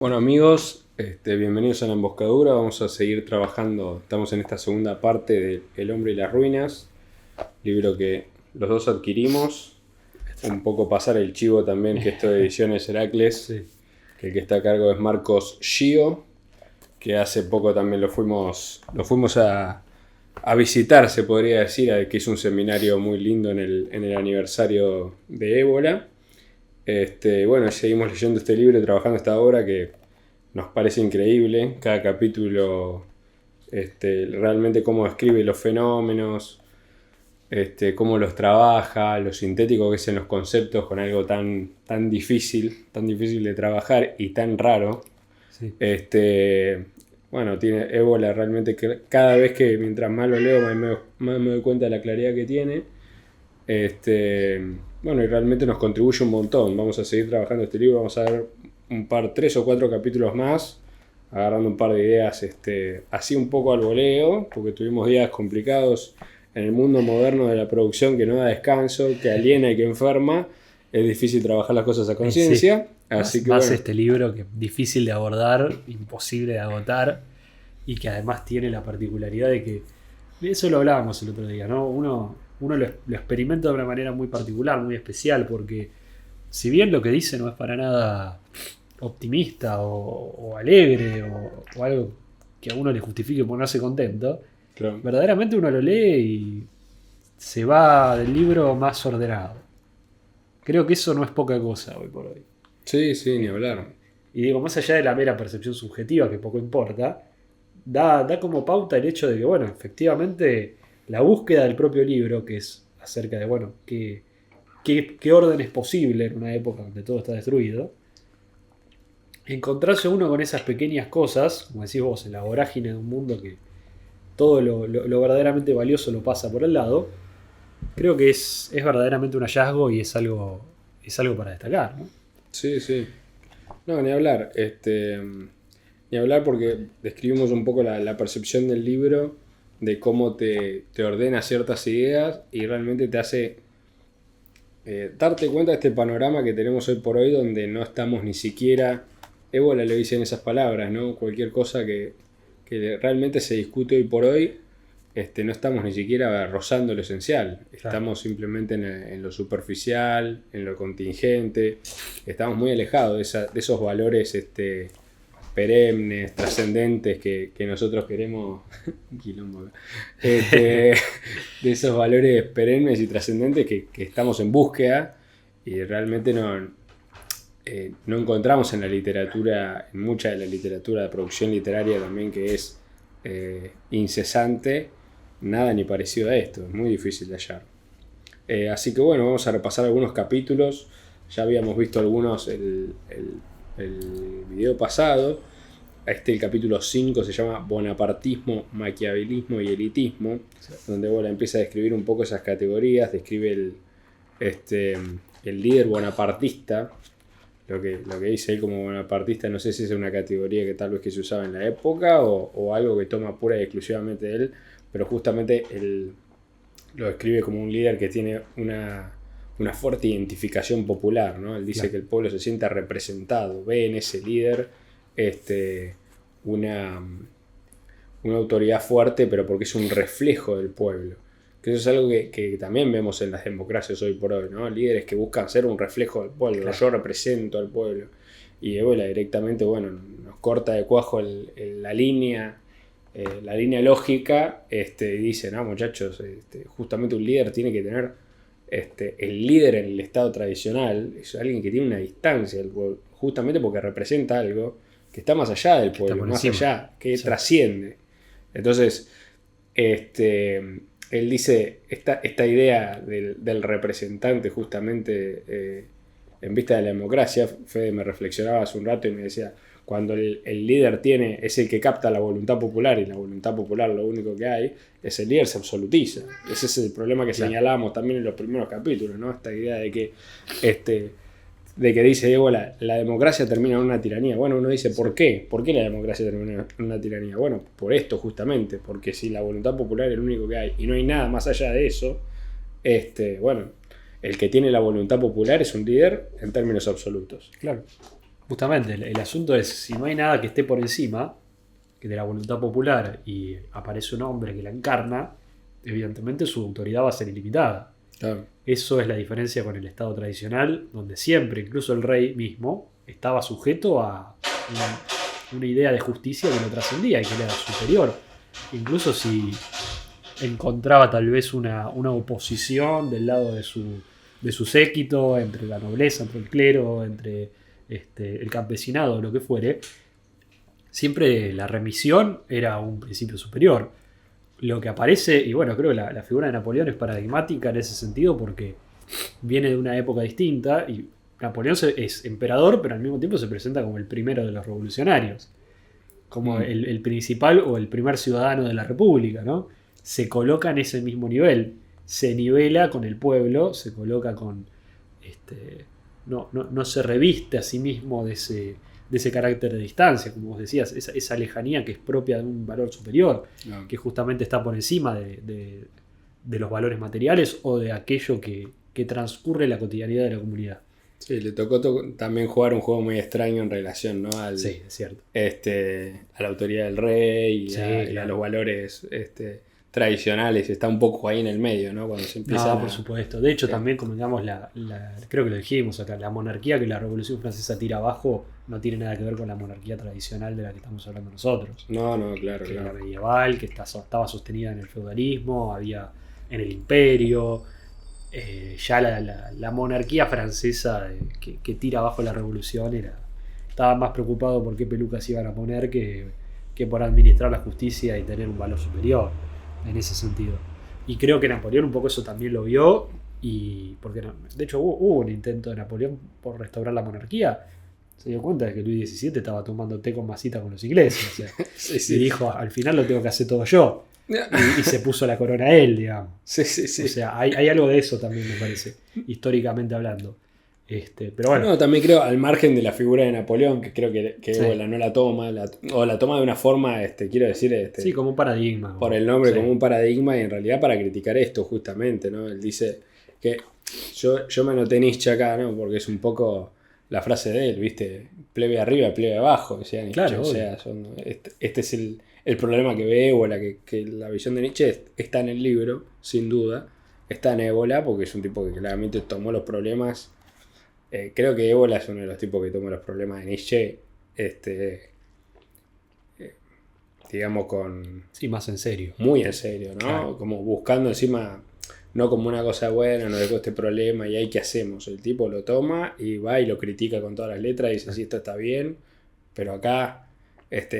Bueno amigos, bienvenidos a la emboscadura. Vamos a seguir trabajando, estamos en esta segunda parte de El hombre y las ruinas, libro que los dos adquirimos. Un poco pasar el chivo también, que esto de Ediciones Heracles, Sí. que el que está a cargo es Marcos Gio, que hace poco también lo fuimos a visitar, se podría decir, que hizo un seminario muy lindo en el aniversario de Ébola. Bueno, seguimos leyendo este libro y trabajando esta obra que nos parece increíble. Cada capítulo, realmente cómo describe los fenómenos, cómo los trabaja, lo sintético que es en los conceptos con algo tan difícil de trabajar y tan raro. Sí. Bueno, tiene Ébola realmente que cada vez que mientras más lo leo, más me doy cuenta de la claridad que tiene. Bueno, y realmente nos contribuye un montón. Vamos a seguir trabajando este libro, vamos a ver tres o cuatro capítulos más, agarrando un par de ideas así un poco al voleo, porque tuvimos días complicados en el mundo moderno de la producción que no da descanso, que aliena y que enferma. Es difícil trabajar las cosas a conciencia. Sí. Así que más bueno. este libro que es difícil de abordar, imposible de agotar y que además tiene la particularidad de que, eso lo hablábamos el otro día, ¿no? Uno lo experimenta de una manera muy particular, muy especial, porque si bien lo que dice no es para nada optimista o alegre o algo que a uno le justifique ponerse contento, Claro. verdaderamente uno lo lee y se va del libro más ordenado. Creo que eso no es poca cosa hoy por hoy. Sí, ni hablar. Y digo, más allá de la mera percepción subjetiva, que poco importa, da como pauta el hecho de que, bueno, efectivamente, la búsqueda del propio libro, que es acerca de, bueno, qué orden es posible en una época donde todo está destruido, encontrarse uno con esas pequeñas cosas, como decís vos, en la vorágine de un mundo que todo lo verdaderamente valioso lo pasa por el lado, creo que es verdaderamente un hallazgo y es algo para destacar, ¿no? Sí. No, ni hablar. Ni hablar porque describimos un poco la percepción del libro, de cómo te ordena ciertas ideas y realmente te hace darte cuenta de este panorama que tenemos hoy por hoy, donde no estamos ni siquiera. Ébola le dicen esas palabras, ¿no? Cualquier cosa que realmente se discute hoy por hoy, no estamos ni siquiera rozando lo esencial. Claro. Estamos simplemente en lo superficial, en lo contingente. Estamos muy alejados de esos valores perennes, trascendentes que nosotros queremos. Quilombo. De esos valores perennes y trascendentes que estamos en búsqueda y realmente no encontramos en la literatura, en mucha de la literatura de producción literaria también, que es incesante, nada ni parecido a esto. Es muy difícil de hallar. Así que bueno, vamos a repasar algunos capítulos. Ya habíamos visto algunos el video pasado. El capítulo 5 se llama Bonapartismo, Maquiavelismo y Elitismo, donde empieza a describir un poco esas categorías. Describe el líder bonapartista. Lo que dice él como bonapartista, no sé si es una categoría que tal vez que se usaba en la época o algo que toma pura y exclusivamente de él, pero justamente él lo describe como un líder que tiene una fuerte identificación popular, ¿no? Él dice, claro, que el pueblo se sienta representado, ve en ese líder una autoridad fuerte, pero porque es un reflejo del pueblo. Que eso es algo que también vemos en las democracias hoy por hoy, ¿no? Líderes que buscan ser un reflejo del pueblo. Claro. Yo represento al pueblo. Y Ébola directamente, bueno, nos corta de cuajo la línea lógica, y dice, no, muchachos, justamente un líder tiene que tener, el líder en el estado tradicional es alguien que tiene una distancia del pueblo, justamente porque representa algo que está más allá del pueblo, más allá, que trasciende. Entonces, él dice, esta idea del representante justamente en vista de la democracia. Fede me reflexionaba hace un rato y me decía, cuando el líder es el que capta la voluntad popular, y la voluntad popular lo único que hay, ese líder se absolutiza. Ese es el problema que señalábamos también en los primeros capítulos, ¿no? Esta idea de que dice Diego, la democracia termina en una tiranía. Bueno, uno dice, ¿por qué? ¿Por qué la democracia termina en una tiranía? Bueno, por esto justamente, porque si la voluntad popular es lo único que hay y no hay nada más allá de eso, bueno, el que tiene la voluntad popular es un líder en términos absolutos. Claro. Justamente, el asunto es, si no hay nada que esté por encima que de la voluntad popular y aparece un hombre que la encarna, evidentemente su autoridad va a ser ilimitada. Claro. Eso es la diferencia con el Estado tradicional, donde siempre, incluso el rey mismo, estaba sujeto a una idea de justicia que lo trascendía y que era superior. Incluso si encontraba tal vez una oposición del lado de su séquito, entre la nobleza, entre el clero, entre el campesinado, lo que fuere, siempre la remisión era un principio superior. Lo que aparece, y bueno, creo que la figura de Napoleón es paradigmática en ese sentido porque viene de una época distinta y Napoleón es emperador, pero al mismo tiempo se presenta como el primero de los revolucionarios, como el principal o el primer ciudadano de la república, ¿no? Se coloca en ese mismo nivel, se nivela con el pueblo, se coloca con... no se reviste a sí mismo de ese carácter de distancia, como vos decías, esa lejanía que es propia de un valor superior, que justamente está por encima de los valores materiales o de aquello que transcurre la cotidianidad de la comunidad. Sí, le tocó también jugar un juego muy extraño en relación, ¿no? Sí, es cierto. A la autoridad del rey y a los valores tradicionales. Está un poco ahí en el medio, ¿no? Cuando se empieza. No, por supuesto. De hecho, también, como digamos, creo que lo dijimos acá, la monarquía que la Revolución Francesa tira abajo no tiene nada que ver con la monarquía tradicional de la que estamos hablando nosotros. No, claro, que claro. Era medieval, que estaba sostenida en el feudalismo, había en el imperio. Ya la monarquía francesa que tira abajo la revolución estaba más preocupado por qué pelucas iban a poner que por administrar la justicia y tener un valor superior en ese sentido. Y creo que Napoleón un poco eso también lo vio, y porque de hecho hubo un intento de Napoleón por restaurar la monarquía. Se dio cuenta de que Luis XVII estaba tomando té con masita con los ingleses, o sea, sí. Y dijo, al final lo tengo que hacer todo yo. Y se puso la corona a él, digamos. Sí. O sea, hay algo de eso también, me parece, históricamente hablando. Pero bueno. No, también creo, al margen de la figura de Napoleón, que creo que Ébola no la toma, o la toma de una forma, quiero decir... sí, como un paradigma. Por el nombre, como un paradigma, y en realidad para criticar esto, justamente, ¿no? Él dice que yo me anoté Nietzsche acá, ¿no? Porque es un poco la frase de él, ¿viste? Plebe arriba, plebe abajo, decía Nietzsche. Claro, o sea, este es el problema que ve Ébola, que la visión de Nietzsche está en el libro, sin duda. Está en Ébola, porque es un tipo que claramente tomó los problemas. Creo que Ébola es uno de los tipos que tomó los problemas de Nietzsche, digamos con... Sí, más en serio. Muy en serio, ¿no? Claro. Como buscando encima, no como una cosa buena, no dejó este problema y ahí qué hacemos. El tipo lo toma y va y lo critica con todas las letras y dice, sí, esto está bien, pero acá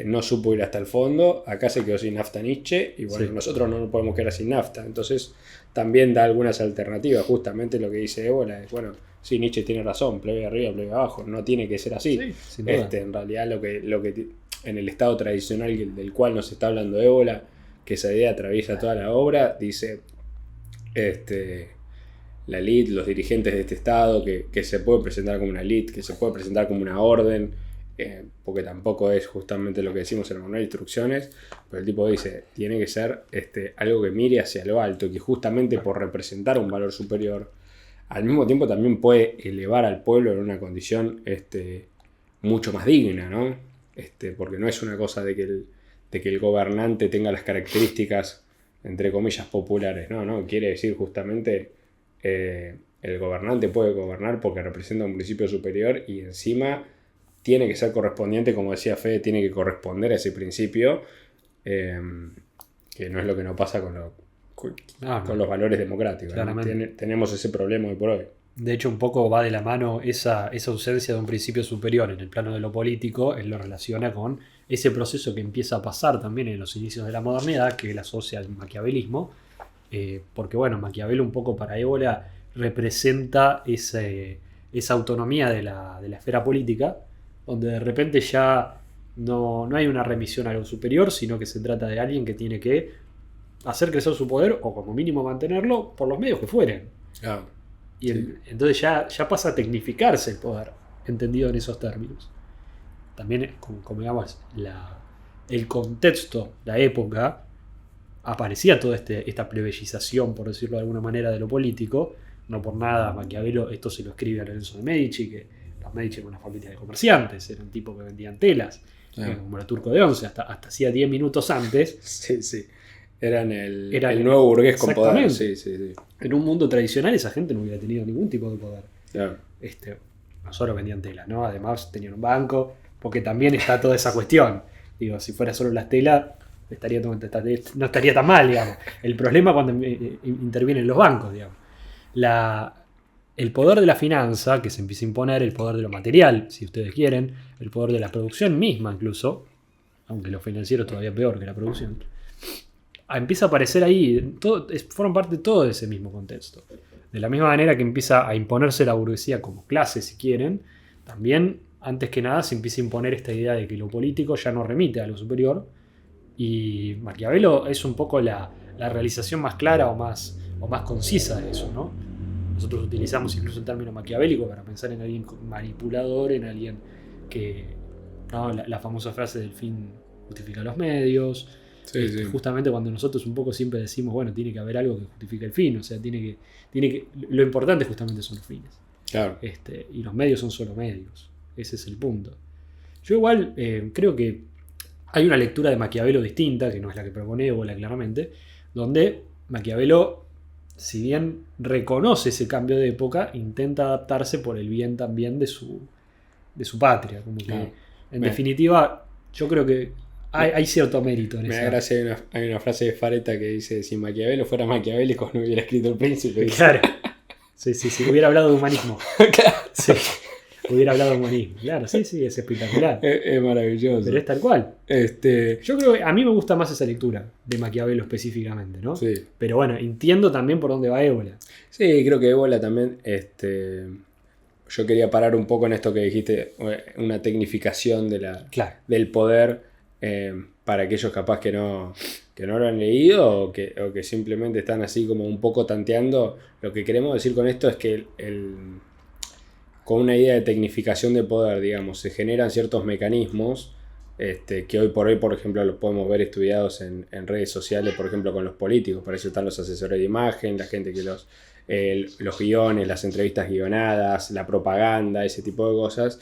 no supo ir hasta el fondo, acá se quedó sin nafta Nietzsche y bueno, nosotros no nos podemos quedar sin nafta. Entonces también da algunas alternativas. Justamente lo que dice Ébola es, bueno, sí, Nietzsche tiene razón, plebe arriba, plebe abajo, no tiene que ser así. Sí, sin duda. En realidad lo que en el estado tradicional del cual nos está hablando Ébola, que esa idea atraviesa toda la obra, dice la elite, los dirigentes de este estado, que se puede presentar como una elite, que se puede presentar como una orden, porque tampoco es justamente lo que decimos en el manual de instrucciones, pero el tipo dice, tiene que ser algo que mire hacia lo alto, y que justamente por representar un valor superior, al mismo tiempo también puede elevar al pueblo en una condición mucho más digna, ¿no? Porque no es una cosa de que el gobernante tenga las características, entre comillas, populares, no, quiere decir justamente el gobernante puede gobernar porque representa un principio superior y encima tiene que ser correspondiente, como decía Fede, tiene que corresponder a ese principio, que no es lo que nos pasa con los valores democráticos. Tenemos ese problema hoy por hoy. De hecho, un poco va de la mano esa ausencia de un principio superior en el plano de lo político, él lo relaciona con ese proceso que empieza a pasar también en los inicios de la modernidad, que él asocia al maquiavelismo, porque bueno, Maquiavelo un poco para Ébola representa esa autonomía de la esfera política, donde de repente ya no hay una remisión a lo superior, sino que se trata de alguien que tiene que hacer crecer su poder, o como mínimo mantenerlo, por los medios que fueren. Y entonces ya pasa a tecnificarse el poder, entendido en esos términos. También, como digamos, el contexto, la época, aparecía toda esta plebeyización, por decirlo de alguna manera, de lo político. No por nada Maquiavelo, esto se lo escribe a Lorenzo de Medici, que los Medici eran una familia de comerciantes, eran tipos que vendían telas, como el Turco de Once, hasta hacía 10 minutos antes. Sí, sí. Eran el nuevo burgués con poder. Sí, sí, sí. En un mundo tradicional esa gente no hubiera tenido ningún tipo de poder. Claro. No solo vendían telas, ¿no? Además tenían un banco, porque también está toda esa cuestión. Digo, si fuera solo las telas, no estaría tan mal, digamos. El problema es cuando intervienen los bancos, digamos. El poder de la finanza, que se empieza a imponer, el poder de lo material, si ustedes quieren, el poder de la producción misma incluso, aunque lo financiero es todavía peor que la producción, empieza a aparecer ahí, forman parte de todo ese mismo contexto. De la misma manera que empieza a imponerse la burguesía como clase, si quieren, también, antes que nada, se empieza a imponer esta idea de que lo político ya no remite a lo superior, y Maquiavelo es un poco la realización más clara o más concisa de eso, ¿no? Nosotros utilizamos incluso el término maquiavélico para pensar en alguien manipulador, en alguien que... ¿no? La famosa frase del fin justifica los medios. Sí, sí. Justamente cuando nosotros un poco siempre decimos, bueno, tiene que haber algo que justifique el fin, o sea, lo importante justamente son los fines. Claro. Y los medios son solo medios. Ese es el punto. Yo igual creo que hay una lectura de Maquiavelo distinta, que no es la que propone Ébola claramente, donde Maquiavelo, si bien reconoce ese cambio de época, intenta adaptarse por el bien también de su patria. Como que, en definitiva, yo creo que hay cierto mérito en eso. Me da gracia, hay una frase de Fareta que dice: si Maquiavelo fuera maquiavélico no hubiera escrito El Príncipe. Claro. Sí, hubiera hablado de humanismo. Claro. Sí. Hubiera hablado de humanismo. Claro, sí, es espectacular. Es maravilloso. Pero es tal cual. Yo creo que a mí me gusta más esa lectura de Maquiavelo específicamente, ¿no? Sí. Pero bueno, entiendo también por dónde va Ébola. Sí, creo que Ébola también. Yo quería parar un poco en esto que dijiste, una tecnificación del poder para aquellos capaz que no lo han leído o que simplemente están así como un poco tanteando. Lo que queremos decir con esto es que con una idea de tecnificación de poder, digamos, se generan ciertos mecanismos que hoy por hoy, por ejemplo, los podemos ver estudiados en redes sociales, por ejemplo, con los políticos. Para eso están los asesores de imagen, la gente que los guiones, las entrevistas guionadas, la propaganda, ese tipo de cosas.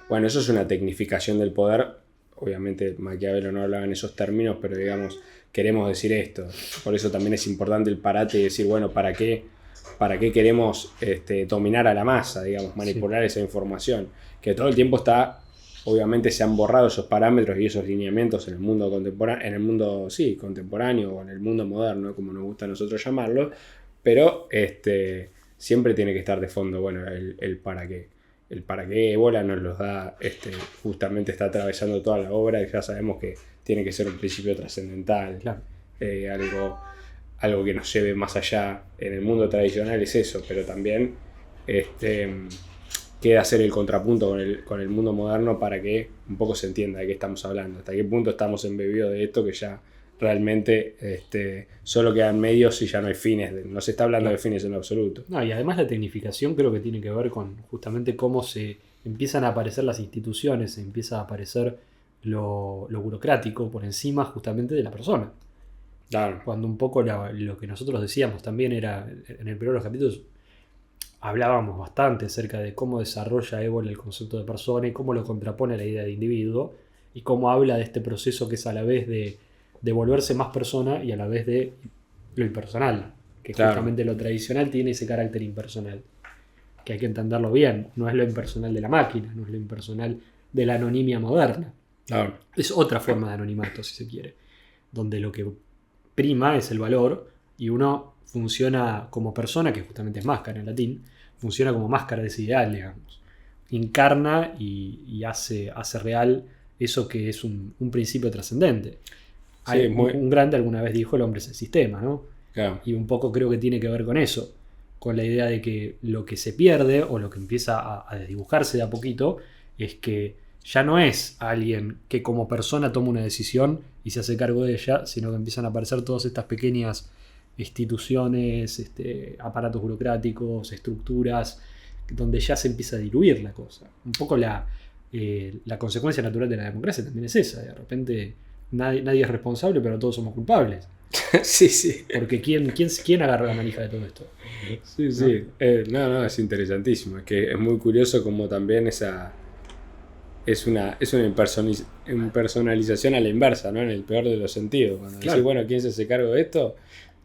Bueno, eso es una tecnificación del poder. Obviamente Maquiavelo no hablaba en esos términos, pero digamos, queremos decir esto. Por eso también es importante el parate y decir, bueno, ¿para qué queremos dominar a la masa, digamos, manipular esa información? Que todo el tiempo obviamente se han borrado esos parámetros y esos lineamientos en el mundo contemporáneo o en el mundo moderno, como nos gusta a nosotros llamarlo, pero siempre tiene que estar de fondo, bueno, el para qué. El para qué Ébola nos los da, justamente está atravesando toda la obra y ya sabemos que tiene que ser un principio trascendental. Claro. Algo que nos lleve más allá. En el mundo tradicional es eso, pero también queda hacer el contrapunto con el mundo moderno para que un poco se entienda de qué estamos hablando, hasta qué punto estamos embebidos de esto que ya realmente solo quedan medios y ya no hay fines, no se está hablando de fines en lo absoluto. No, y además la tecnificación creo que tiene que ver con justamente cómo se empiezan a aparecer las instituciones, se empieza a aparecer lo burocrático por encima justamente de la persona. Claro. Cuando un poco lo que nosotros decíamos también era, en el primero de los capítulos hablábamos bastante acerca de cómo desarrolla Ébola el concepto de persona y cómo lo contrapone a la idea de individuo y cómo habla de este proceso que es a la vez de volverse más persona y a la vez de lo impersonal, que claro, justamente lo tradicional tiene ese carácter impersonal, que hay que entenderlo bien, no es lo impersonal de la máquina, no es lo impersonal de la anonimia moderna. Claro. Es otra forma de anonimato, si se quiere, donde lo que prima es el valor y uno funciona como persona, que justamente es máscara en latín, funciona como máscara de ese ideal, digamos. Encarna y hace real eso que es un principio trascendente. Sí, un grande alguna vez dijo: el hombre es el sistema, ¿no? Claro. Y un poco creo que tiene que ver con eso, con la idea de que lo que se pierde o lo que empieza a desdibujarse de a poquito es que ya no es alguien que como persona toma una decisión y se hace cargo de ella, sino que empiezan a aparecer todas estas pequeñas instituciones, aparatos burocráticos, estructuras, donde ya se empieza a diluir la cosa. Un poco la consecuencia natural de la democracia también es esa. De repente nadie es responsable, pero todos somos culpables. Sí, sí. Porque ¿quién agarra la manija de todo esto? Sí, sí. No, es interesantísimo. Es que es muy curioso como también esa... Es una impersonalización a la inversa, ¿no? En el peor de los sentidos. Cuando Claro. decís, bueno, ¿quién se hace cargo de esto?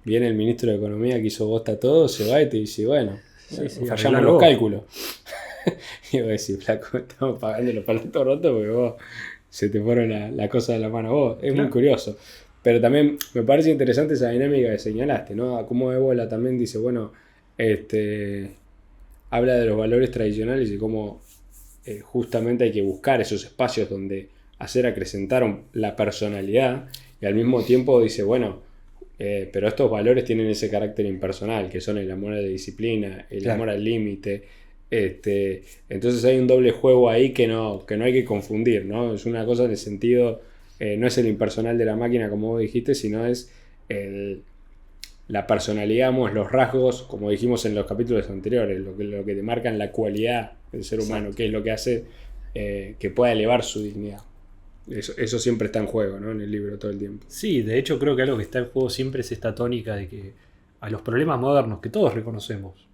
Viene el ministro de Economía que hizo bosta todo, se va y te dice, bueno, Sí, fallamos arreglalo los vos. cálculos. Y vos decís, flaco, estamos pagando los platos rotos porque vos se te fueron la cosa de la mano a vos. Es muy Claro. curioso. Pero también me parece interesante esa dinámica que señalaste, ¿no? Como Ébola también dice, bueno, habla de los valores tradicionales y cómo justamente hay que buscar esos espacios donde hacer acrecentar la personalidad y al mismo tiempo dice, bueno, pero estos valores tienen ese carácter impersonal, que son el amor a la disciplina, el Claro. amor al límite. Entonces hay un doble juego ahí que no hay que confundir, ¿no? Es una cosa en el sentido, no es el impersonal de la máquina como vos dijiste, sino es la personalidad, los rasgos, como dijimos en los capítulos anteriores, lo que te marcan la cualidad del ser humano, Exacto. que es lo que hace que pueda elevar su dignidad. Eso siempre está en juego, ¿no? En el libro todo el tiempo. Sí, de hecho creo que algo que está en juego siempre es esta tónica de que a los problemas modernos que todos reconocemos,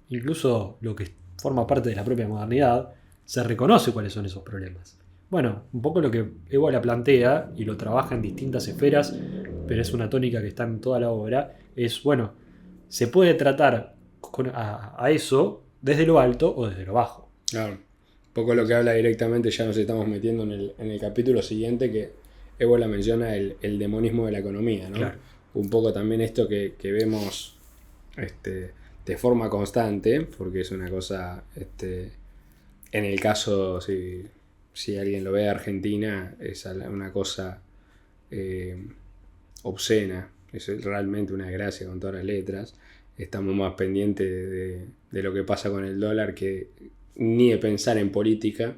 incluso lo que forma parte de la propia modernidad, se reconoce cuáles son esos problemas. Bueno, un poco lo que Evo la plantea y lo trabaja en distintas esferas, pero es una tónica que está en toda la obra, es, bueno, se puede tratar a eso desde lo alto o desde lo bajo. Claro. Un poco lo que habla directamente, ya nos estamos metiendo en el capítulo siguiente, que Ébola menciona el demonismo de la economía, ¿no? Claro. Un poco también esto que vemos de forma constante, porque es una cosa, en el caso, si alguien lo ve de Argentina, es una cosa obscena, es realmente una desgracia con todas las letras. Estamos más pendientes de lo que pasa con el dólar que ni de pensar en política,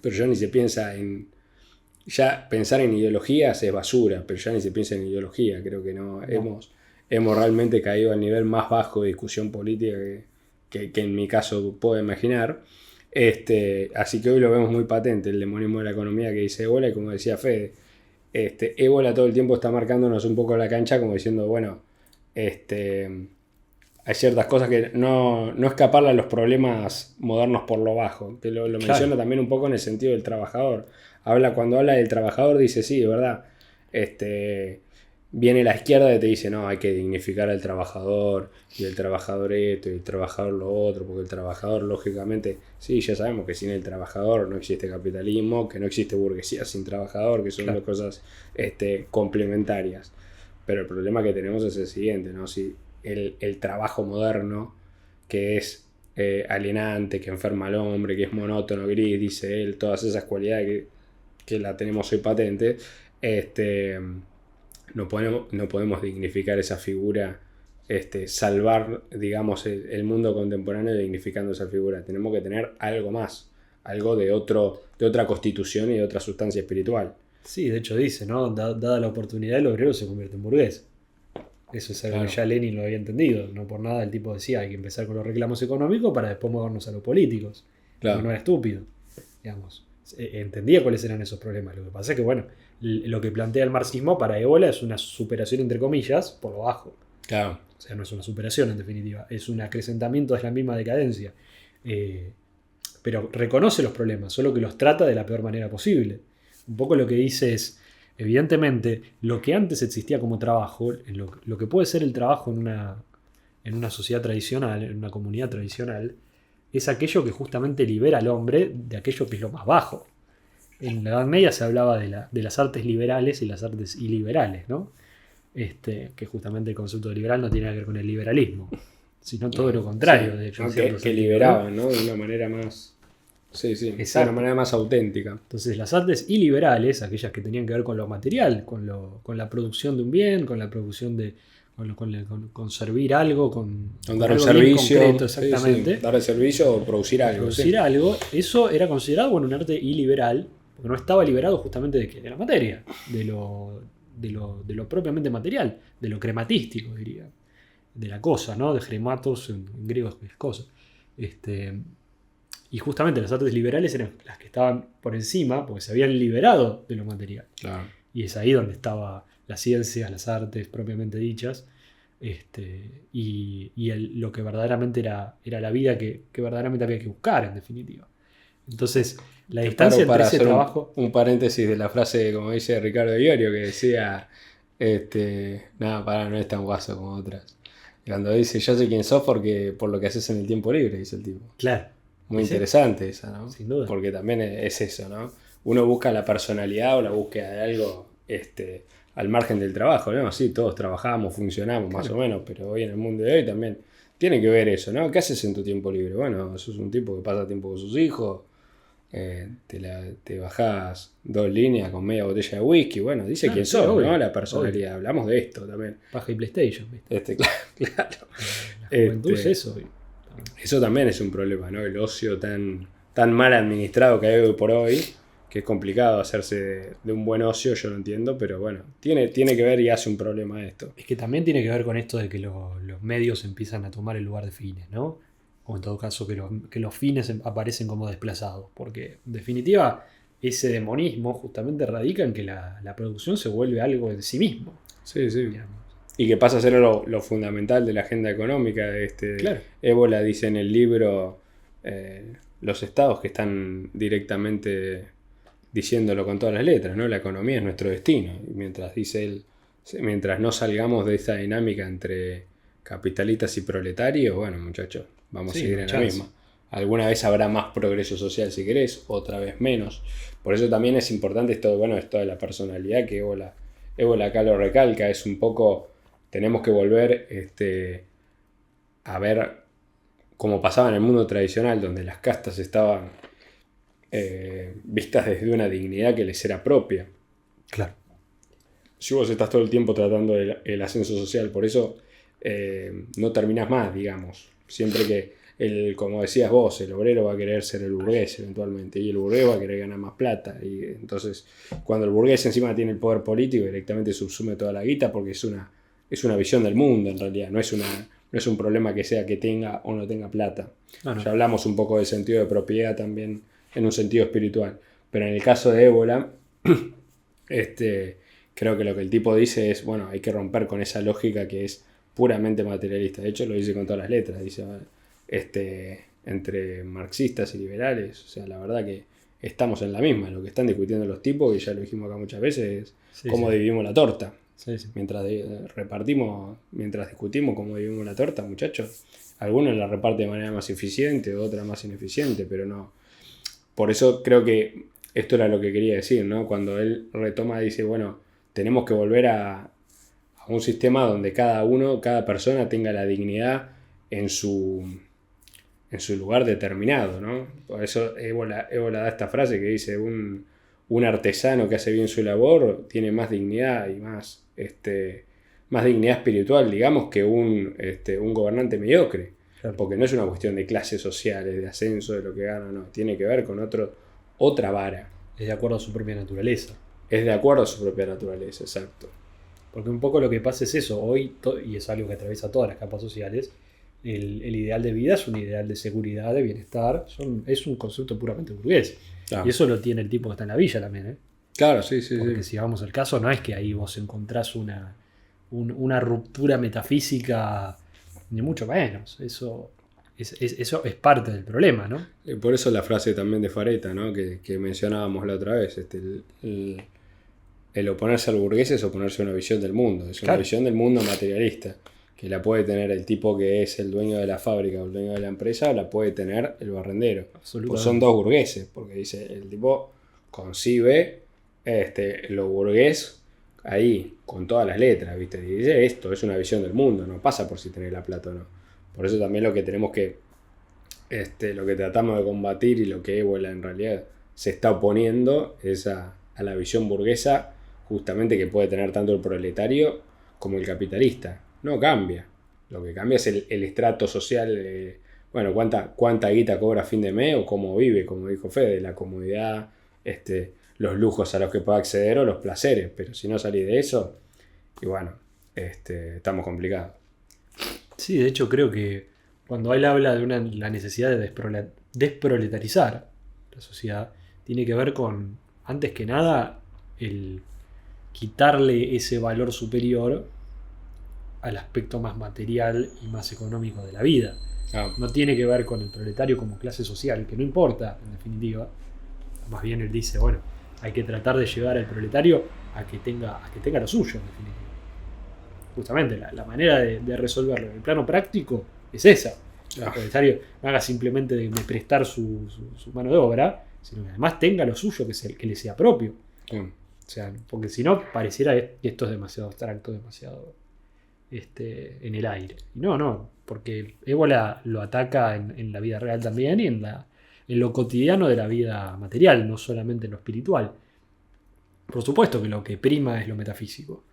pero ya ni se piensa en... Ya pensar en ideologías es basura, pero ya ni se piensa en ideología, creo que no. Hemos realmente caído al nivel más bajo de discusión política que en mi caso puedo imaginar. Así que hoy lo vemos muy patente, el demonismo de la economía que dice Ébola, y como decía Fede, Ébola todo el tiempo está marcándonos un poco la cancha como diciendo, bueno, hay ciertas cosas que no escaparle a los problemas modernos por lo bajo, que lo Claro. menciona también un poco en el sentido del trabajador. Cuando habla del trabajador dice, sí, de verdad, viene la izquierda y te dice, no, hay que dignificar al trabajador, y el trabajador esto, y el trabajador lo otro, porque el trabajador, lógicamente, sí, ya sabemos que sin el trabajador no existe capitalismo, que no existe burguesía sin trabajador, que son Claro. dos cosas complementarias. Pero el problema que tenemos es el siguiente, ¿no? Si el trabajo moderno, que es alienante, que enferma al hombre, que es monótono, gris, dice él, todas esas cualidades que la tenemos hoy patente, no podemos dignificar esa figura, salvar, digamos, el mundo contemporáneo dignificando esa figura. Tenemos que tener algo más, algo de otra constitución y de otra sustancia espiritual. Sí, de hecho dice, ¿no? Dada la oportunidad, el obrero se convierte en burgués. Eso es algo Claro. que ya Lenin lo había entendido. No por nada el tipo decía, hay que empezar con los reclamos económicos para después movernos a los políticos. Claro. Porque no era estúpido, digamos. Entendía cuáles eran esos problemas. Lo que pasa es que, bueno, lo que plantea el marxismo para Ébola es una superación, entre comillas, por lo bajo. Claro. O sea, no es una superación en definitiva, es un acrecentamiento de la misma decadencia. Pero reconoce los problemas, solo que los trata de la peor manera posible. Un poco lo que dice es, evidentemente, lo que antes existía como trabajo, lo que puede ser el trabajo en una sociedad tradicional, en una comunidad tradicional, es aquello que justamente libera al hombre de aquello que es lo más bajo. En la Edad Media se hablaba de las artes liberales y las artes iliberales, ¿no? Que justamente el concepto de liberal no tiene nada que ver con el liberalismo, sino todo lo contrario, Sí, de hecho. ¿no? En cierto Que sentido, liberaban, ¿no? De una manera más... Sí, de Exacto. una manera más auténtica. Entonces las artes iliberales, aquellas que tenían que ver con lo material, con la producción de un bien, con la producción de... con servir algo, con Dar un algo bien servicio. concreto, exactamente. Sí. Dar el servicio o producir algo. Producir algo, eso era considerado, bueno, un arte iliberal, porque no estaba liberado justamente de qué, de la materia, de lo propiamente material, de lo crematístico, diría, de la cosa, ¿no? De crematos en griego es cosa. Y justamente las artes liberales eran las que estaban por encima, porque se habían liberado de lo material. Claro. Y es ahí donde estaba las ciencias, las artes propiamente dichas, lo que verdaderamente era la vida que verdaderamente había que buscar, en definitiva. Entonces, la Te distancia paro para entre ese hacer trabajo... un paréntesis de la frase, como dice Ricardo Iorio, que decía, nada, para, no es tan guaso como otras. Cuando dice, yo sé quién sos porque por lo que haces en el tiempo libre, dice el tipo. Claro. Muy Sí, interesante esa, ¿no? sin duda. Porque también es eso, ¿no? Uno busca la personalidad o la búsqueda de algo al margen del trabajo, ¿no? Sí, todos trabajamos, funcionamos más o menos, pero hoy en el mundo de hoy también tiene que ver eso, ¿no? ¿Qué haces en tu tiempo libre? Bueno, sos un tipo que pasa tiempo con sus hijos, te bajás 2 líneas con media botella de whisky, bueno, dice quién Sí, sos, obvio, ¿no? La personalidad, obvio. hablamos de esto también. Paja y PlayStation, ¿viste? Claro. La juventud es eso. Eso también es un problema, ¿no? El ocio tan mal administrado que hay hoy por hoy, que es complicado hacerse de un buen ocio, yo lo entiendo, pero bueno, tiene que ver y hace un problema esto. Es que también tiene que ver con esto de que los medios empiezan a tomar el lugar de fines, ¿no? O en todo caso que los fines aparecen como desplazados. Porque en definitiva ese demonismo justamente radica en que la producción se vuelve algo en sí mismo. Sí, sí. Digamos. Y que pasa a ser lo fundamental de la agenda económica. Claro. Ébola dice en el libro los estados que están directamente diciéndolo con todas las letras, ¿no? La economía es nuestro destino. Y mientras dice él, mientras no salgamos de esta dinámica entre capitalistas y proletarios, bueno, muchachos, vamos a seguir en la misma. Alguna vez habrá más progreso social si querés, otra vez menos. Por eso también es importante esto de la personalidad que Ébola acá lo recalca, es un poco, tenemos que volver a ver cómo pasaba en el mundo tradicional, donde las castas estaban vistas desde una dignidad que les era propia. Claro. Si vos estás todo el tiempo tratando el ascenso social, por eso no terminás más, digamos. Siempre que, como decías vos, el obrero va a querer ser el burgués eventualmente, y el burgués va a querer ganar más plata. Y entonces, cuando el burgués encima tiene el poder político, directamente subsume toda la guita, porque es una visión del mundo en realidad, no es un problema que sea que tenga o no tenga plata. No. Ya hablamos un poco del sentido de propiedad también en un sentido espiritual. Pero en el caso de Ébola, creo que lo que el tipo dice es, bueno, hay que romper con esa lógica que es puramente materialista. De hecho, lo dice con todas las letras. Dice, entre marxistas y liberales, o sea, la verdad que estamos en la misma. Lo que están discutiendo los tipos, y ya lo dijimos acá muchas veces, es cómo dividimos la torta. Sí. Mientras discutimos cómo dividimos la torta, muchachos, algunos la reparten de manera más eficiente, otra más ineficiente, pero no. Por eso creo que esto era lo que quería decir, ¿no? Cuando él retoma, dice, bueno, tenemos que volver a un sistema donde cada persona tenga la dignidad en su lugar determinado, ¿no? Por eso Ébola da esta frase que dice, un artesano que hace bien su labor tiene más dignidad y más dignidad espiritual, digamos, que un gobernante mediocre. Claro. Porque no es una cuestión de clases sociales, de ascenso, de lo que gana, no. Tiene que ver con otra vara. Es de acuerdo a su propia naturaleza. Es de acuerdo a su propia naturaleza, exacto. Porque un poco lo que pasa es eso. Hoy, y es algo que atraviesa todas las capas sociales, el ideal de vida es un ideal de seguridad, de bienestar. Es un concepto puramente burgués. Claro. Y eso lo tiene el tipo que está en la villa también, ¿eh? Claro, sí. Porque si vamos al caso, no es que ahí vos encontrás una ruptura metafísica, ni mucho menos. Eso es parte del problema, ¿no? Y por eso la frase también de Fareta, ¿no? que mencionábamos la otra vez. El oponerse al burgués es oponerse a una visión del mundo. Es una visión del mundo materialista, que la puede tener el tipo que es el dueño de la fábrica o el dueño de la empresa, o la puede tener el barrendero. Pues son dos burgueses, porque dice, el tipo concibe lo burgués ahí, con todas las letras, ¿viste? Y dice, esto es una visión del mundo, no pasa por si tenés la plata o no. Por eso también lo que tenemos que, lo que tratamos de combatir y lo que Ébola en realidad se está oponiendo es a la visión burguesa, justamente, que puede tener tanto el proletario como el capitalista. No cambia. Lo que cambia es el estrato social, bueno, cuánta guita cobra a fin de mes o cómo vive, como dijo Fede, la comodidad, los lujos a los que pueda acceder o los placeres. Pero si no salís de eso, y bueno, estamos complicados. Sí, de hecho creo que cuando él habla de la necesidad de desproletarizar la sociedad, tiene que ver con, antes que nada, el quitarle ese valor superior al aspecto más material y más económico de la vida. No tiene que ver con el proletario como clase social, que no importa, en definitiva. Más bien él dice, bueno, hay que tratar de llevar al proletario a que tenga lo suyo, en definitiva. Justamente la manera de resolverlo en el plano práctico es esa. El proletario no haga simplemente de prestar su mano de obra, sino que además tenga lo suyo que le sea propio. O sea, porque si no, pareciera que esto es demasiado abstracto, demasiado en el aire. Y no, porque Ébola lo ataca en la vida real también y en lo cotidiano de la vida material, no solamente en lo espiritual. Por supuesto que lo que prima es lo metafísico.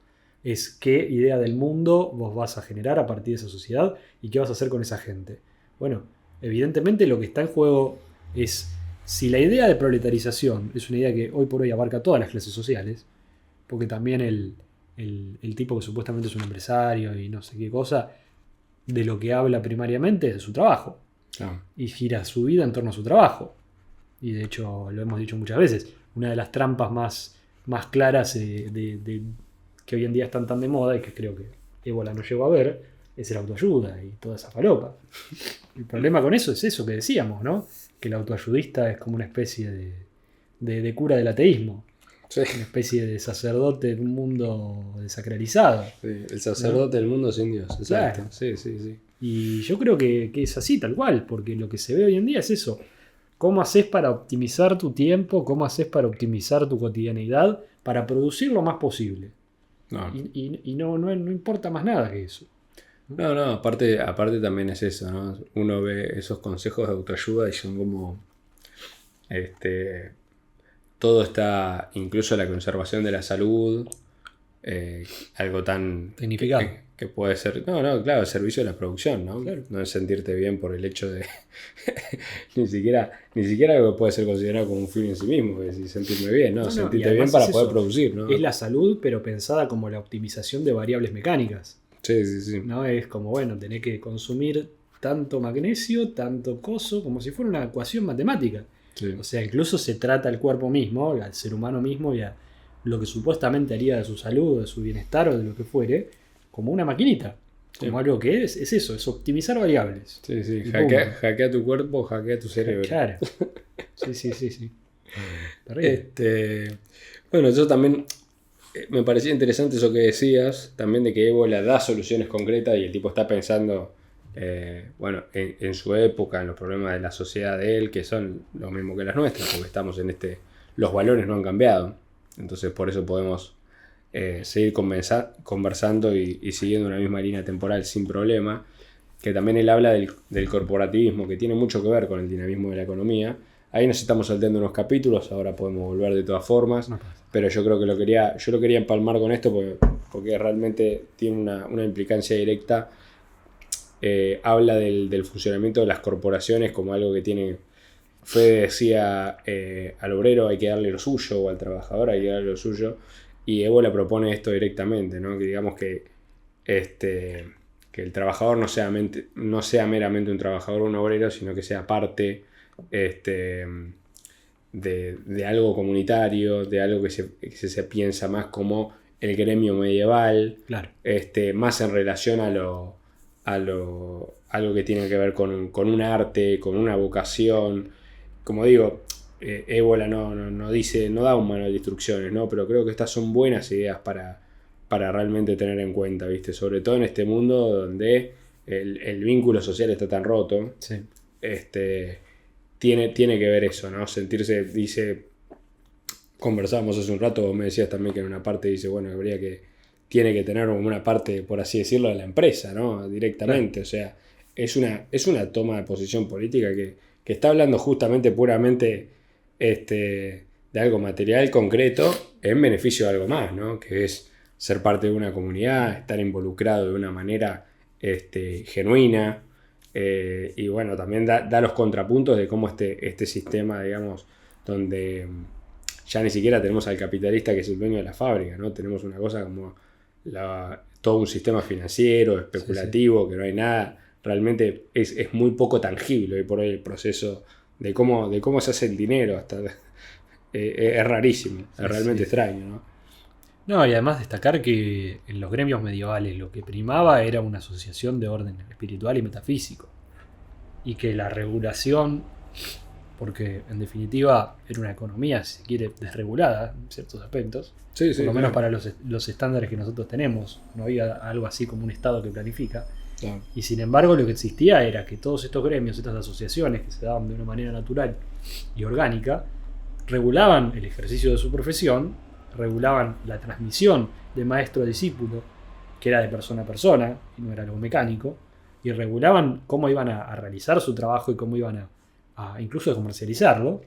Es qué idea del mundo vos vas a generar a partir de esa sociedad y qué vas a hacer con esa gente. Bueno, evidentemente lo que está en juego es si la idea de proletarización es una idea que hoy por hoy abarca todas las clases sociales, porque también el tipo que supuestamente es un empresario y no sé qué cosa, de lo que habla primariamente es de su trabajo. Y gira su vida en torno a su trabajo. Y de hecho, lo hemos dicho muchas veces, una de las trampas más claras que hoy en día están tan de moda y que creo que Ébola no llegó a ver, es el autoayuda y toda esa falopa. El problema con eso es eso que decíamos, ¿no? Que el autoayudista es como una especie de cura del ateísmo. Sí. Una especie de sacerdote de un mundo desacralizado. Sí, el sacerdote del mundo sin Dios, exacto. Claro. Sí. Y yo creo que es así, tal cual, porque lo que se ve hoy en día es eso. ¿Cómo haces para optimizar tu tiempo? ¿Cómo haces para optimizar tu cotidianeidad? Para producir lo más posible. No. Y no importa más nada que eso. No, aparte también es eso, ¿no? Uno ve esos consejos de autoayuda y son como... todo está, incluso la conservación de la salud, algo tan... Tecnificado. Que puede ser... No, claro, el servicio de la producción, ¿no? Claro. No es sentirte bien por el hecho de... ni siquiera algo que puede ser considerado como un fin en sí mismo, que es sentirme bien, ¿no? Sentirte bien para poder producir, ¿no? Es la salud, pero pensada como la optimización de variables mecánicas. Sí. ¿No? Es como, bueno, tenés que consumir tanto magnesio, tanto coso, como si fuera una ecuación matemática. Sí. O sea, incluso se trata al cuerpo mismo, al ser humano mismo y a lo que supuestamente haría de su salud, de su bienestar o de lo que fuere, como una maquinita. Como algo que es eso, es optimizar variables. Sí. Hackea tu cuerpo, hackea tu cerebro. Claro. Sí. Bueno, yo también me parecía interesante eso que decías, también de que Ébola da soluciones concretas y el tipo está pensando, en su época, en los problemas de la sociedad de él, que son los mismos que las nuestras, porque estamos los valores no han cambiado. Entonces por eso podemos seguir conversando y siguiendo una misma línea temporal sin problema. Que también él habla del corporativismo, que tiene mucho que ver con el dinamismo de la economía. Ahí nos estamos saltando unos capítulos, ahora podemos volver de todas formas, pero yo creo que yo lo quería empalmar con esto porque realmente tiene una implicancia directa. Habla del funcionamiento de las corporaciones como algo que tiene... Fede decía, al obrero hay que darle lo suyo, o al trabajador hay que darle lo suyo, y Ébola propone esto directamente, ¿no? Que digamos que el trabajador no sea meramente un trabajador o un obrero, sino que sea parte de algo comunitario, de algo que se piensa más como el gremio medieval, claro. Más en relación a algo que tiene que ver con un arte, con una vocación. Como digo, Ébola no da un manual de instrucciones, ¿no? Pero creo que estas son buenas ideas para realmente tener en cuenta, ¿viste? Sobre todo en este mundo donde el vínculo social está tan roto. Sí. Tiene que ver eso, ¿no? Sentirse, conversábamos hace un rato, me decías también que en una parte dice, bueno, tiene que tener una parte, por así decirlo, de la empresa, ¿no? Directamente, claro. O sea, es una toma de posición política que está hablando justamente puramente de algo material, concreto, en beneficio de algo más, ¿no? Que es ser parte de una comunidad, estar involucrado de una manera genuina, y bueno, también da los contrapuntos de cómo este sistema, digamos, donde ya ni siquiera tenemos al capitalista que es el dueño de la fábrica, ¿no? Tenemos una cosa como todo un sistema financiero, especulativo, sí. Que no hay nada, realmente es muy poco tangible hoy por hoy el proceso de cómo se hace el dinero, hasta es rarísimo, es realmente extraño, ¿no? No, y además destacar que en los gremios medievales lo que primaba era una asociación de orden espiritual y metafísico. Y que la regulación, porque en definitiva era una economía, si se quiere, desregulada en ciertos aspectos, Sí, por lo menos claro. para los estándares que nosotros tenemos, no había algo así como un Estado que planifica. Claro. Y sin embargo lo que existía era que todos estos gremios, estas asociaciones que se daban de una manera natural y orgánica, regulaban el ejercicio de su profesión, regulaban la transmisión de maestro a discípulo, que era de persona a persona, y no era algo mecánico, y regulaban cómo iban a realizar su trabajo y cómo iban a incluso a comercializarlo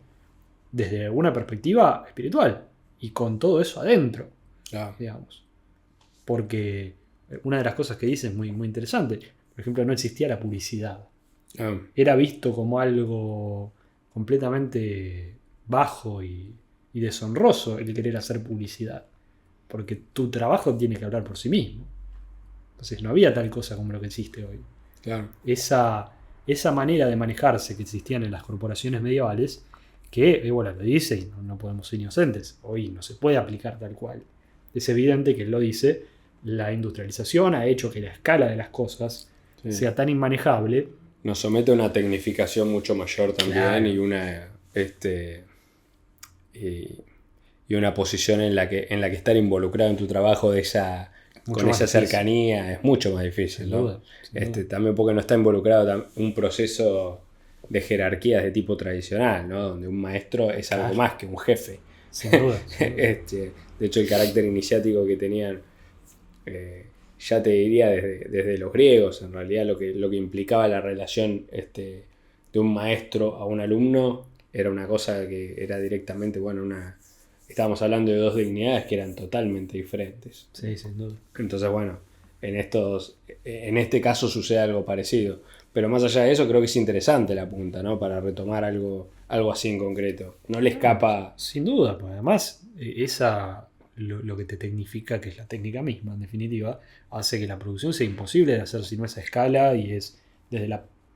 desde una perspectiva espiritual y con todo eso adentro, Claro. digamos. Porque una de las cosas que dice es muy, muy interesante. Por ejemplo, no existía la publicidad. Ah, Era visto como algo completamente bajo y deshonroso el querer hacer publicidad. Porque tu trabajo tiene que hablar por sí mismo. Entonces no había tal cosa como lo que existe hoy. claro. Esa manera de manejarse que existían en las corporaciones medievales, que Ébola lo dice y no podemos ser inocentes, hoy no se puede aplicar tal cual. Es evidente que él lo dice, la industrialización ha hecho que la escala de las cosas Sí. sea tan inmanejable. Nos somete a una tecnificación mucho mayor también Claro. y una y una posición en la que estar involucrado en tu trabajo Mucho con más esa difícil. cercanía es mucho más difícil, Sin ¿no? duda, sin duda. También porque no está involucrado un proceso de jerarquías de tipo tradicional, ¿no? Donde un maestro es algo Claro. más que un jefe. Sin duda, sin duda. De hecho, el carácter iniciático que tenían, ya te diría desde los griegos, en realidad lo que implicaba la relación de un maestro a un alumno era una cosa que era directamente, estábamos hablando de dos dignidades que eran totalmente diferentes. Sí, sin duda. Entonces, bueno, en este caso sucede algo parecido. Pero más allá de eso, creo que es interesante la punta, ¿no? Para retomar algo así en concreto. No le escapa. Sin duda, pues además lo que te tecnifica, que es la técnica misma, en definitiva, hace que la producción sea imposible de hacer sin esa escala y es desde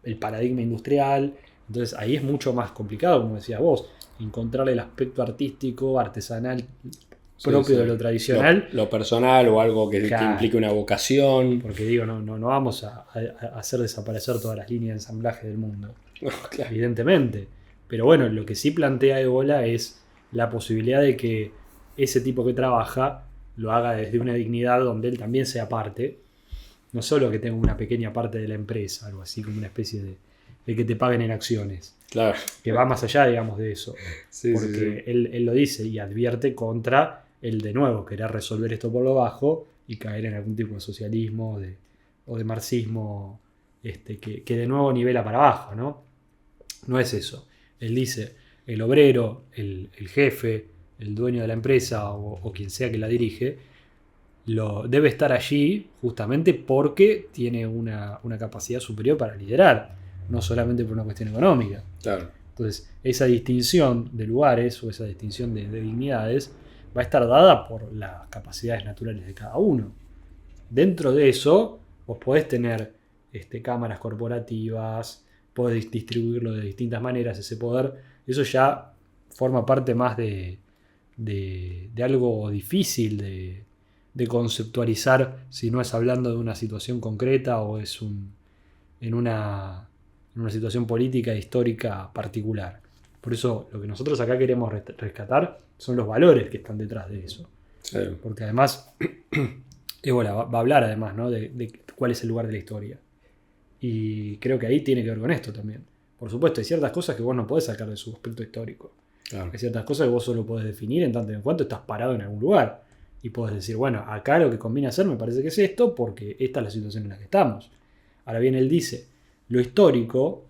el paradigma industrial. Entonces ahí es mucho más complicado, como decías vos, encontrar el aspecto artístico, artesanal propio Sí. de lo tradicional. Lo personal o algo que Claro. implique una vocación. Porque digo, no vamos a hacer desaparecer todas las líneas de ensamblaje del mundo. Claro. Evidentemente. Pero bueno, lo que sí plantea Ébola es la posibilidad de que ese tipo que trabaja lo haga desde una dignidad donde él también sea parte. No solo que tenga una pequeña parte de la empresa, algo así como una especie de que te paguen en acciones. Claro. Que va más allá, digamos, de eso. Sí, Porque sí, sí. Él lo dice y advierte contra el de nuevo querer resolver esto por lo bajo y caer en algún tipo de socialismo o de marxismo que de nuevo nivela para abajo, ¿no? No es eso. Él dice, el obrero, el jefe, el dueño de la empresa o quien sea que la dirige, debe estar allí justamente porque tiene una capacidad superior para liderar, no solamente por una cuestión económica. Claro. Entonces, esa distinción de lugares o esa distinción de dignidades va a estar dada por las capacidades naturales de cada uno. Dentro de eso, vos podés tener cámaras corporativas, podés distribuirlo de distintas maneras, ese poder. Eso ya forma parte más de algo difícil de conceptualizar si no es hablando de una situación concreta o es en una situación política e histórica particular. Por eso lo que nosotros acá queremos rescatar son los valores que están detrás de eso. Sí. Porque además, Ébola va a hablar además, ¿no? de cuál es el lugar de la historia. Y creo que ahí tiene que ver con esto también. Por supuesto, hay ciertas cosas que vos no podés sacar de su aspecto histórico. Claro. Hay ciertas cosas que vos solo podés definir en tanto en cuanto estás parado en algún lugar. Y podés decir, bueno, acá lo que conviene hacer me parece que es esto, porque esta es la situación en la que estamos. Ahora bien, él dice, lo histórico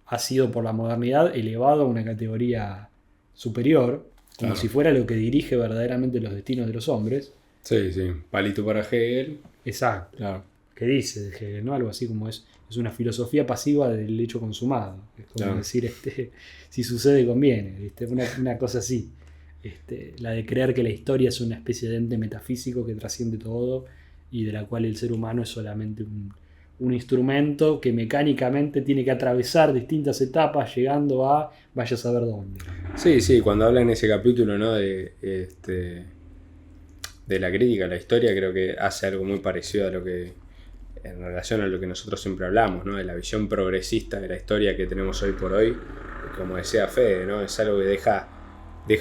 ha sido por la modernidad elevado a una categoría superior, como Claro. si fuera lo que dirige verdaderamente los destinos de los hombres. Sí, sí. Palito para Hegel. Exacto. Claro. Que dice de Hegel, ¿no? Algo así como es una filosofía pasiva del hecho consumado. Es como Claro. decir, si sucede, conviene. ¿Viste? Una cosa así. La de creer que la historia es una especie de ente metafísico que trasciende todo y de la cual el ser humano es solamente un instrumento que mecánicamente tiene que atravesar distintas etapas llegando a vaya a saber dónde. Sí, sí, cuando habla en ese capítulo, ¿no? De de la crítica a la historia, creo que hace algo muy parecido a lo que, en relación a lo que nosotros siempre hablamos, ¿no? De la visión progresista de la historia que tenemos hoy por hoy. Como decía Fede, ¿no? Es algo que deja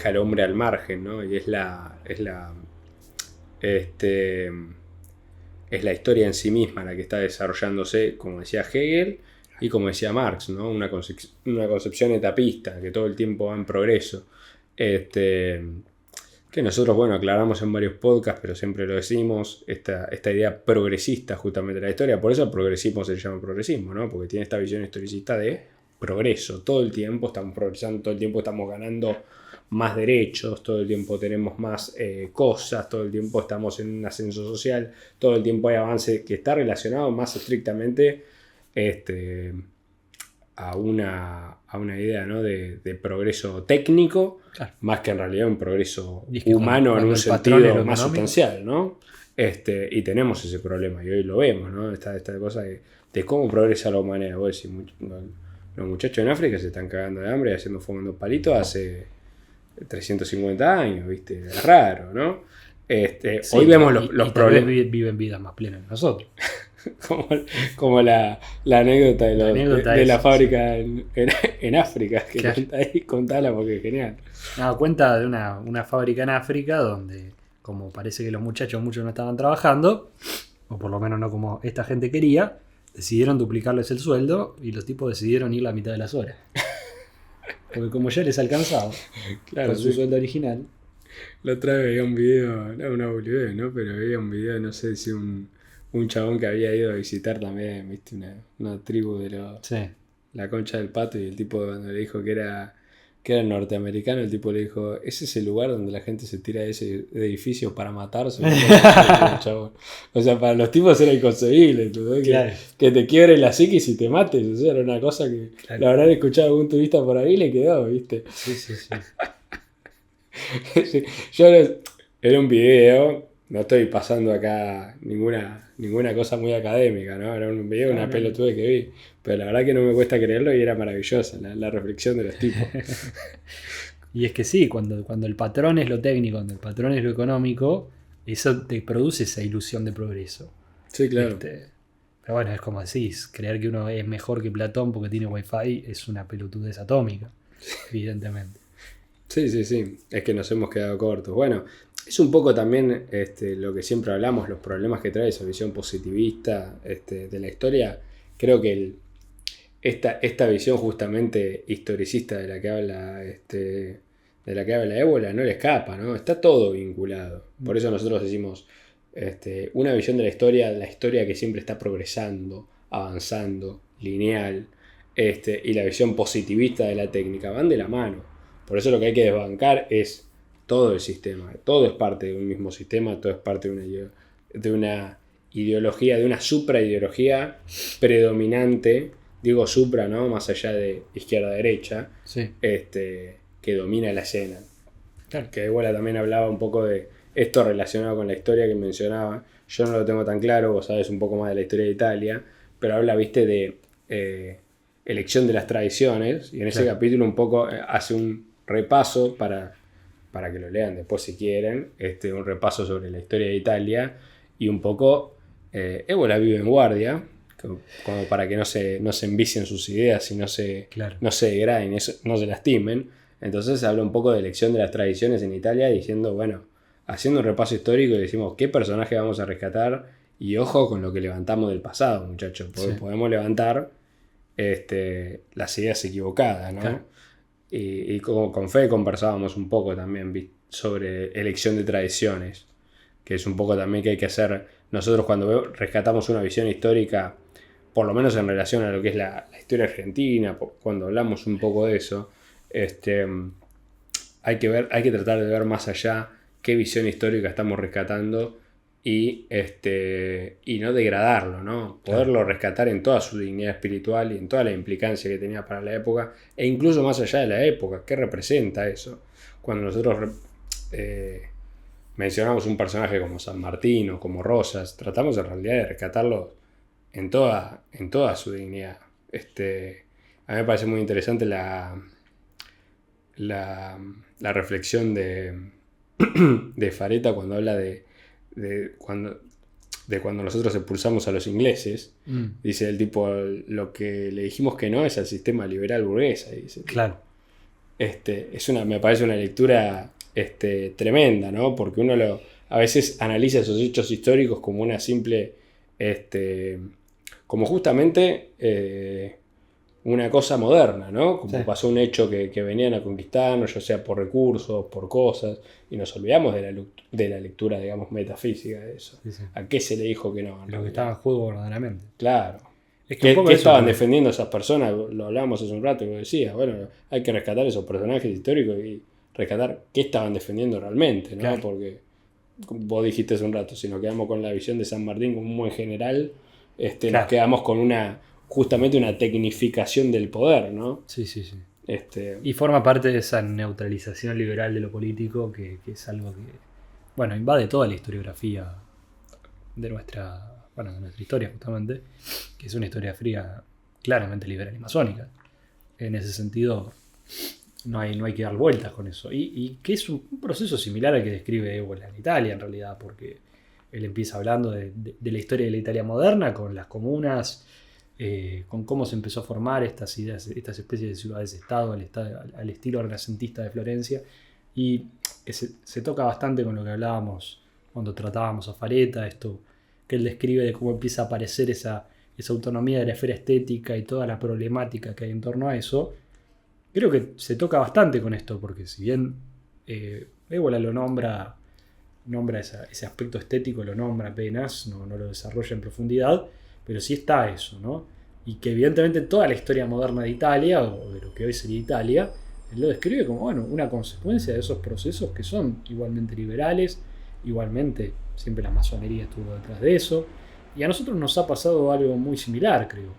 al hombre al margen, ¿no? Y es la historia en sí misma la que está desarrollándose, como decía Hegel y como decía Marx, ¿no? Una concepción etapista que todo el tiempo va en progreso. Que nosotros, bueno, aclaramos en varios podcasts, pero siempre lo decimos, esta idea progresista justamente de la historia. Por eso el progresismo se llama progresismo, ¿no? Porque tiene esta visión historicista de progreso. Todo el tiempo estamos progresando, todo el tiempo estamos ganando más derechos, todo el tiempo tenemos más cosas, todo el tiempo estamos en un ascenso social, todo el tiempo hay avance que está relacionado más estrictamente a una idea, ¿no? de progreso técnico, claro, más que en realidad un progreso humano en un sentido más sustancial, ¿no? Y tenemos ese problema y hoy lo vemos, ¿no? Esta cosa de cómo progresa la humanidad. Vos decís, los muchachos en África se están cagando de hambre y haciendo fuego en dos palitos hace 350 años, ¿viste? Es raro, ¿no? Sí, hoy vemos los problemas. Viven vidas más plenas que nosotros. como la anécdota de la fábrica en África, que claro, contala porque es genial. No, cuenta de una fábrica en África donde, como parece que los muchachos muchos no estaban trabajando, o por lo menos no como esta gente quería, decidieron duplicarles el sueldo y los tipos decidieron ir la mitad de las horas. Porque como ya les alcanzaba, claro, con su sueldo original. La otra vez veía un video, no una boludez, ¿no? Pero veía un video, no sé si un chabón que había ido a visitar también, ¿viste? Una tribu de la Concha del Pato, y el tipo, cuando le dijo que era norteamericano, el tipo le dijo, ese es el lugar donde la gente se tira de ese edificio para matarse. O sea, para los tipos era inconcebible, claro, que te quiebre la psiquis y te mates. O sea, era una cosa que claro, la habrán escuchado algún turista por ahí y le quedó, ¿viste? Sí. Sí, era un video, no estoy pasando acá ninguna cosa muy académica, ¿no? Era un video, una pelotude que vi, pero la verdad que no me cuesta creerlo y era maravillosa la reflexión de los tipos. Y es que sí, cuando el patrón es lo técnico, cuando el patrón es lo económico, eso te produce esa ilusión de progreso. Sí, claro. Pero bueno, es como decís, creer que uno es mejor que Platón porque tiene wifi es una pelotudez atómica, evidentemente. Sí, es que nos hemos quedado cortos. Bueno, es un poco también lo que siempre hablamos, los problemas que trae esa visión positivista de la historia. Creo que esta visión justamente historicista de la que habla Ébola no le escapa, ¿no? Está todo vinculado. Por eso nosotros decimos una visión de la historia que siempre está progresando, avanzando, lineal, y la visión positivista de la técnica van de la mano. Por eso lo que hay que desbancar es todo el sistema. Todo es parte de un mismo sistema, todo es parte de una ideología, de una supraideología predominante. Digo supra, ¿no? Más allá de izquierda-derecha, sí, que domina la escena. Claro. Que igual también hablaba un poco de esto relacionado con la historia que mencionaba. Yo no lo tengo tan claro, vos sabés un poco más de la historia de Italia, pero habla, viste, de elección de las tradiciones, y en ese capítulo un poco hace un repaso para que lo lean después si quieren, un repaso sobre la historia de Italia, y un poco Ébola vive en guardia, como para que no se envicien sus ideas y no se degraden, no se lastimen. Entonces habla un poco de elección de las tradiciones en Italia, diciendo, bueno, haciendo un repaso histórico, y decimos qué personaje vamos a rescatar, y ojo con lo que levantamos del pasado, muchachos, porque podemos levantar las ideas equivocadas, ¿no? Claro. Y con Fede conversábamos un poco también sobre elección de tradiciones, que es un poco también que hay que hacer nosotros cuando rescatamos una visión histórica, por lo menos en relación a lo que es la historia argentina, cuando hablamos un poco de eso, hay que tratar de ver más allá qué visión histórica estamos rescatando y no degradarlo, ¿no? Poderlo rescatar en toda su dignidad espiritual y en toda la implicancia que tenía para la época, e incluso más allá de la época. ¿Qué representa eso? Cuando nosotros mencionamos un personaje como San Martín o como Rosas, tratamos en realidad de rescatarlo en toda su dignidad. A mí me parece muy interesante la reflexión de Fareta cuando habla de de cuando nosotros expulsamos a los ingleses. Dice el tipo, lo que le dijimos que no es al sistema liberal burgués. Dice, Claro. Me parece una lectura tremenda, ¿no? Porque uno a veces analiza esos hechos históricos como una simple, como justamente una cosa moderna, ¿no? Como Sí. pasó un hecho que venían a conquistarnos, ya sea por recursos, por cosas, y nos olvidamos de la lectura, digamos, metafísica de eso. Sí, sí. ¿A qué se le dijo que no? Lo que estaba en juego verdaderamente. Claro. Es que un poco ¿Qué eso, estaban porque- defendiendo esas personas? Lo hablábamos hace un rato, que decías, bueno, hay que rescatar esos personajes históricos y rescatar qué estaban defendiendo realmente, ¿no? Claro. Porque, como vos dijiste hace un rato, si nos quedamos con la visión de San Martín como un buen general, nos Claro. quedamos con justamente una tecnificación del poder, ¿no? Sí, sí, sí. Este, Y forma parte de esa neutralización liberal de lo político que es algo que, bueno, invade toda la historiografía de de nuestra historia justamente, que es una historia fría claramente liberal y masónica. En ese sentido, no hay que dar vueltas con eso. Y que es un proceso similar al que describe Ébola en Italia, en realidad, porque él empieza hablando de la historia de la Italia moderna, con las comunas, con cómo se empezó a formar estas ideas, estas especies de ciudades-estado al estilo renacentista de Florencia, y que se toca bastante con lo que hablábamos cuando tratábamos a Fareta, esto que él describe de cómo empieza a aparecer esa autonomía de la esfera estética y toda la problemática que hay en torno a eso. Creo que se toca bastante con esto, porque si bien Ébola lo nombra ese aspecto estético, lo nombra apenas, no lo desarrolla en profundidad, pero sí está eso, ¿no? Y que evidentemente toda la historia moderna de Italia, o de lo que hoy sería Italia, él lo describe como, bueno, una consecuencia de esos procesos que son igualmente liberales, igualmente siempre la masonería estuvo detrás de eso, y a nosotros nos ha pasado algo muy similar, creo.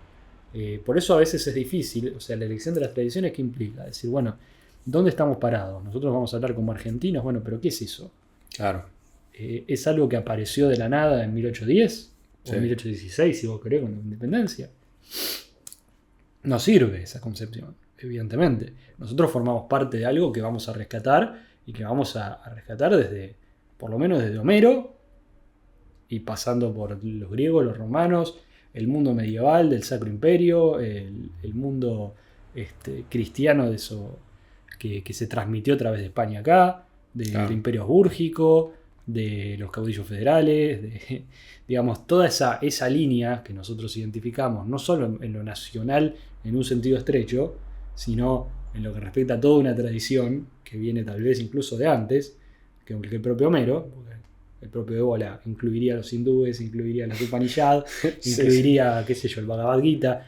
Por eso a veces es difícil, o sea, la elección de las tradiciones, ¿qué implica? Decir, bueno, ¿dónde estamos parados? Nosotros vamos a hablar como argentinos, bueno, pero ¿qué es eso? claro. ¿Es algo que apareció de la nada en 1810? Sí. O en 1816, si vos querés, con la independencia. No sirve esa concepción, evidentemente. Nosotros formamos parte de algo que vamos a rescatar y que vamos a rescatar por lo menos desde Homero, y pasando por los griegos, los romanos, el mundo medieval del Sacro Imperio, el mundo cristiano de eso que se transmitió a través de España acá, del Imperio Búrgico, de los caudillos federales, digamos, toda esa línea que nosotros identificamos, no solo en lo nacional en un sentido estrecho, sino en lo que respecta a toda una tradición que viene tal vez incluso de antes, que el propio Homero, porque el propio Ébola incluiría a los hindúes, incluiría a la Upanishad, incluiría, qué sé yo, el Bhagavad Gita.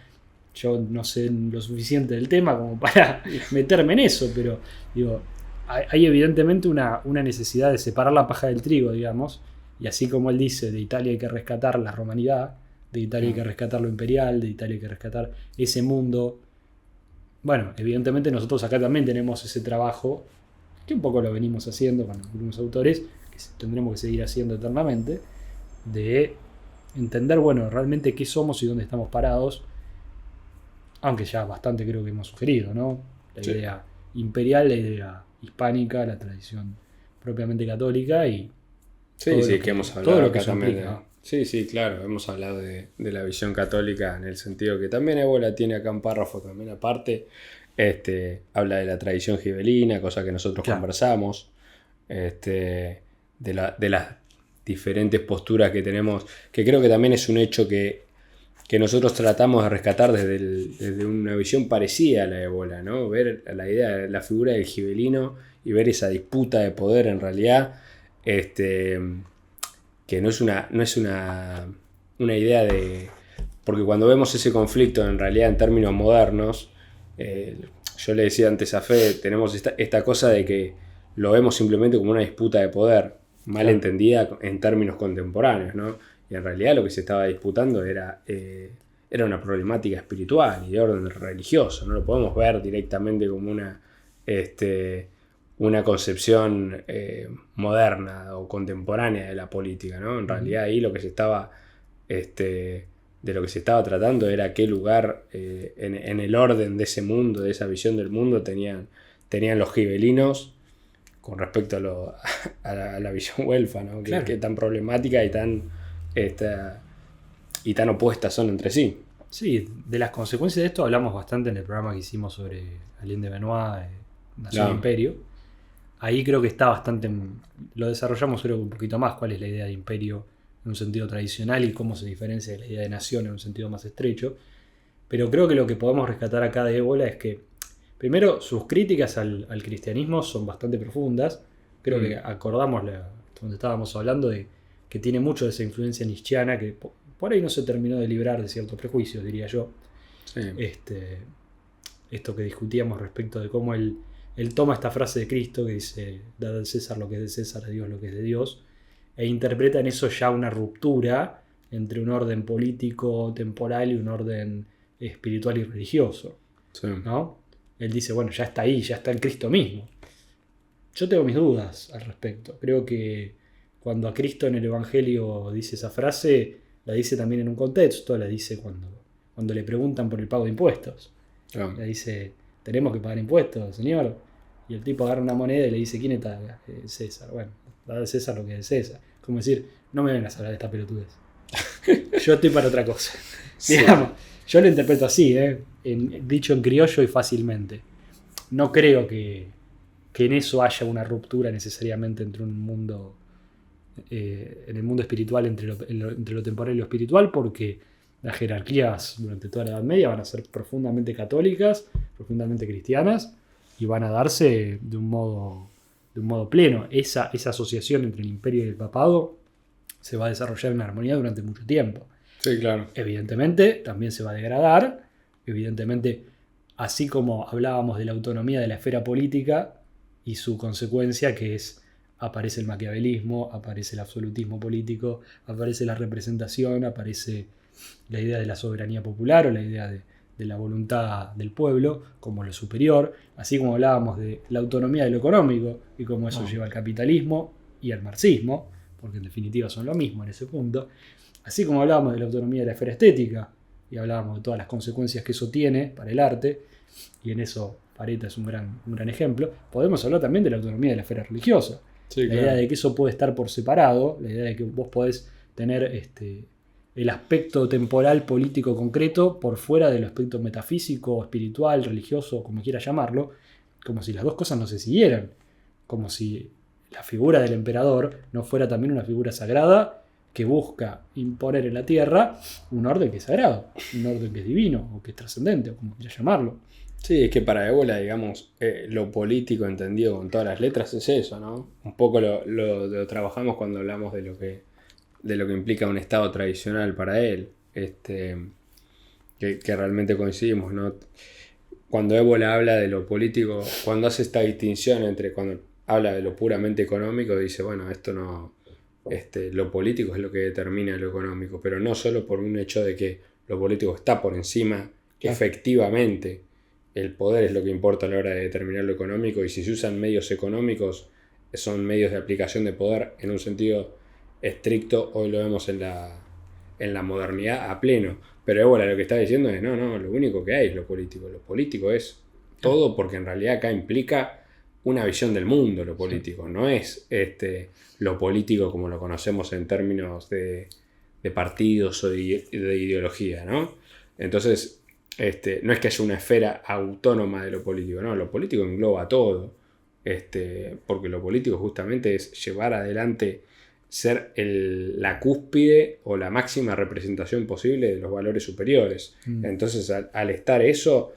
Yo no sé lo suficiente del tema como para meterme en eso, pero digo, hay evidentemente una necesidad de separar la paja del trigo, digamos, y así como él dice, de Italia hay que rescatar la romanidad, de Italia hay que rescatar lo imperial, de Italia hay que rescatar ese mundo. Bueno, evidentemente nosotros acá también tenemos ese trabajo, que un poco lo venimos haciendo con algunos autores, que tendremos que seguir haciendo eternamente, de entender, bueno, realmente qué somos y dónde estamos parados, aunque ya bastante creo que hemos sugerido, ¿no? La idea imperial, la idea hispánica, la tradición propiamente católica y Sí, que hemos hablado todo lo que acá eso también. implica, ¿no? Sí, claro, hemos hablado de la visión católica en el sentido que también Ébola tiene acá un párrafo también aparte, habla de la tradición gibelina, cosa que nosotros conversamos, de las diferentes posturas que tenemos, que creo que también es un hecho que nosotros tratamos de rescatar desde una visión parecida a la de Ébola, ¿no? Ver la idea, la figura del gibelino y ver esa disputa de poder en realidad, que no es una idea de... Porque cuando vemos ese conflicto en realidad en términos modernos, yo le decía antes a Fede, tenemos esta cosa de que lo vemos simplemente como una disputa de poder, mal entendida en términos contemporáneos, ¿no? Y en realidad lo que se estaba disputando era una problemática espiritual y de orden religioso, no lo podemos ver directamente como una concepción moderna o contemporánea de la política, ¿no? En realidad ahí lo que se estaba de lo que se estaba tratando era qué lugar en el orden de ese mundo, de esa visión del mundo tenían los gibelinos con respecto a la visión güelfa, ¿no? Claro. Que tan problemática y tan opuestas son entre sí. Sí, de las consecuencias de esto hablamos bastante en el programa que hicimos sobre Alain de Benoit, Nación e Imperio. Ahí creo que está bastante... Lo desarrollamos creo un poquito más, cuál es la idea de imperio en un sentido tradicional y cómo se diferencia de la idea de nación en un sentido más estrecho. Pero creo que lo que podemos rescatar acá de Ébola es que, primero, sus críticas al cristianismo son bastante profundas. Creo que acordamos donde estábamos hablando de que tiene mucho de esa influencia nietzscheana que por ahí no se terminó de librar de ciertos prejuicios, diría yo. Sí. Esto que discutíamos respecto de cómo él toma esta frase de Cristo que dice: dad al César lo que es de César, a Dios lo que es de Dios, e interpreta en eso ya una ruptura entre un orden político temporal y un orden espiritual y religioso. Sí. ¿No? Él dice, bueno, ya está ahí, ya está en Cristo mismo. Yo tengo mis dudas al respecto. Creo que cuando a Cristo en el Evangelio dice esa frase, la dice también en un contexto, la dice cuando le preguntan por el pago de impuestos. Le dice, tenemos que pagar impuestos, señor. Y el tipo agarra una moneda y le dice, ¿quién está? César. Bueno, da de César lo que es de César. Como decir, no me vengas a hablar de esta pelotudez. Yo estoy para otra cosa. Sí. Digamos, yo lo interpreto así, dicho en criollo y fácilmente. No creo que en eso haya una ruptura necesariamente entre un mundo, en el mundo espiritual, entre lo temporal y lo espiritual, porque las jerarquías durante toda la Edad Media van a ser profundamente católicas, profundamente cristianas, y van a darse de un modo pleno. Esa asociación entre el imperio y el papado se va a desarrollar en armonía durante mucho tiempo. Sí, claro. Evidentemente también se va a degradar, evidentemente, así como hablábamos de la autonomía de la esfera política y su consecuencia, que es: aparece el maquiavelismo, aparece el absolutismo político, aparece la representación, aparece la idea de la soberanía popular o la idea de la voluntad del pueblo como lo superior, así como hablábamos de la autonomía de lo económico y cómo eso lleva al capitalismo y al marxismo, porque en definitiva son lo mismo en ese punto, así como hablábamos de la autonomía de la esfera estética y hablábamos de todas las consecuencias que eso tiene para el arte, y en eso Pareta es un gran ejemplo, podemos hablar también de la autonomía de la esfera religiosa. Sí, la idea de que eso puede estar por separado, la idea de que vos podés tener el aspecto temporal, político, concreto, por fuera del aspecto metafísico, espiritual, religioso, como quieras llamarlo, como si las dos cosas no se siguieran, como si la figura del emperador no fuera también una figura sagrada que busca imponer en la tierra un orden que es sagrado, un orden que es divino, o que es trascendente, o como quieras llamarlo. Sí, es que para Ébola, digamos, lo político entendido con todas las letras es eso, ¿no? Un poco lo trabajamos cuando hablamos de lo que implica un Estado tradicional para él, que realmente coincidimos, ¿no? Cuando Ébola habla de lo político, cuando hace esta distinción entre cuando habla de lo puramente económico, dice, bueno, esto no, lo político es lo que determina lo económico, pero no solo por un hecho de que lo político está por encima, efectivamente. El poder es lo que importa a la hora de determinar lo económico, y si se usan medios económicos, son medios de aplicación de poder en un sentido estricto. Hoy lo vemos en la modernidad a pleno. Pero Ébola lo que está diciendo es, no, lo único que hay es lo político. Lo político es todo, porque en realidad acá implica una visión del mundo lo político. No es lo político como lo conocemos en términos de partidos o de ideología, ¿no? Entonces, no es que haya una esfera autónoma de lo político, no, lo político engloba todo, porque lo político justamente es llevar adelante, ser la cúspide o la máxima representación posible de los valores superiores. Entonces, al estar eso,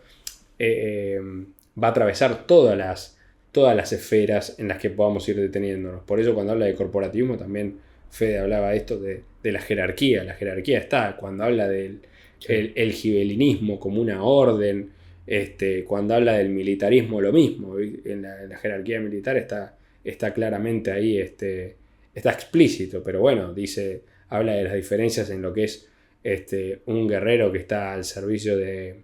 va a atravesar todas las esferas en las que podamos ir deteniéndonos. Por eso cuando habla de corporativismo también Fede hablaba de esto de la jerarquía. La jerarquía está cuando habla del el gibelinismo como una orden, cuando habla del militarismo lo mismo. En la jerarquía militar está claramente ahí, está explícito, pero bueno, habla de las diferencias en lo que es un guerrero que está al servicio de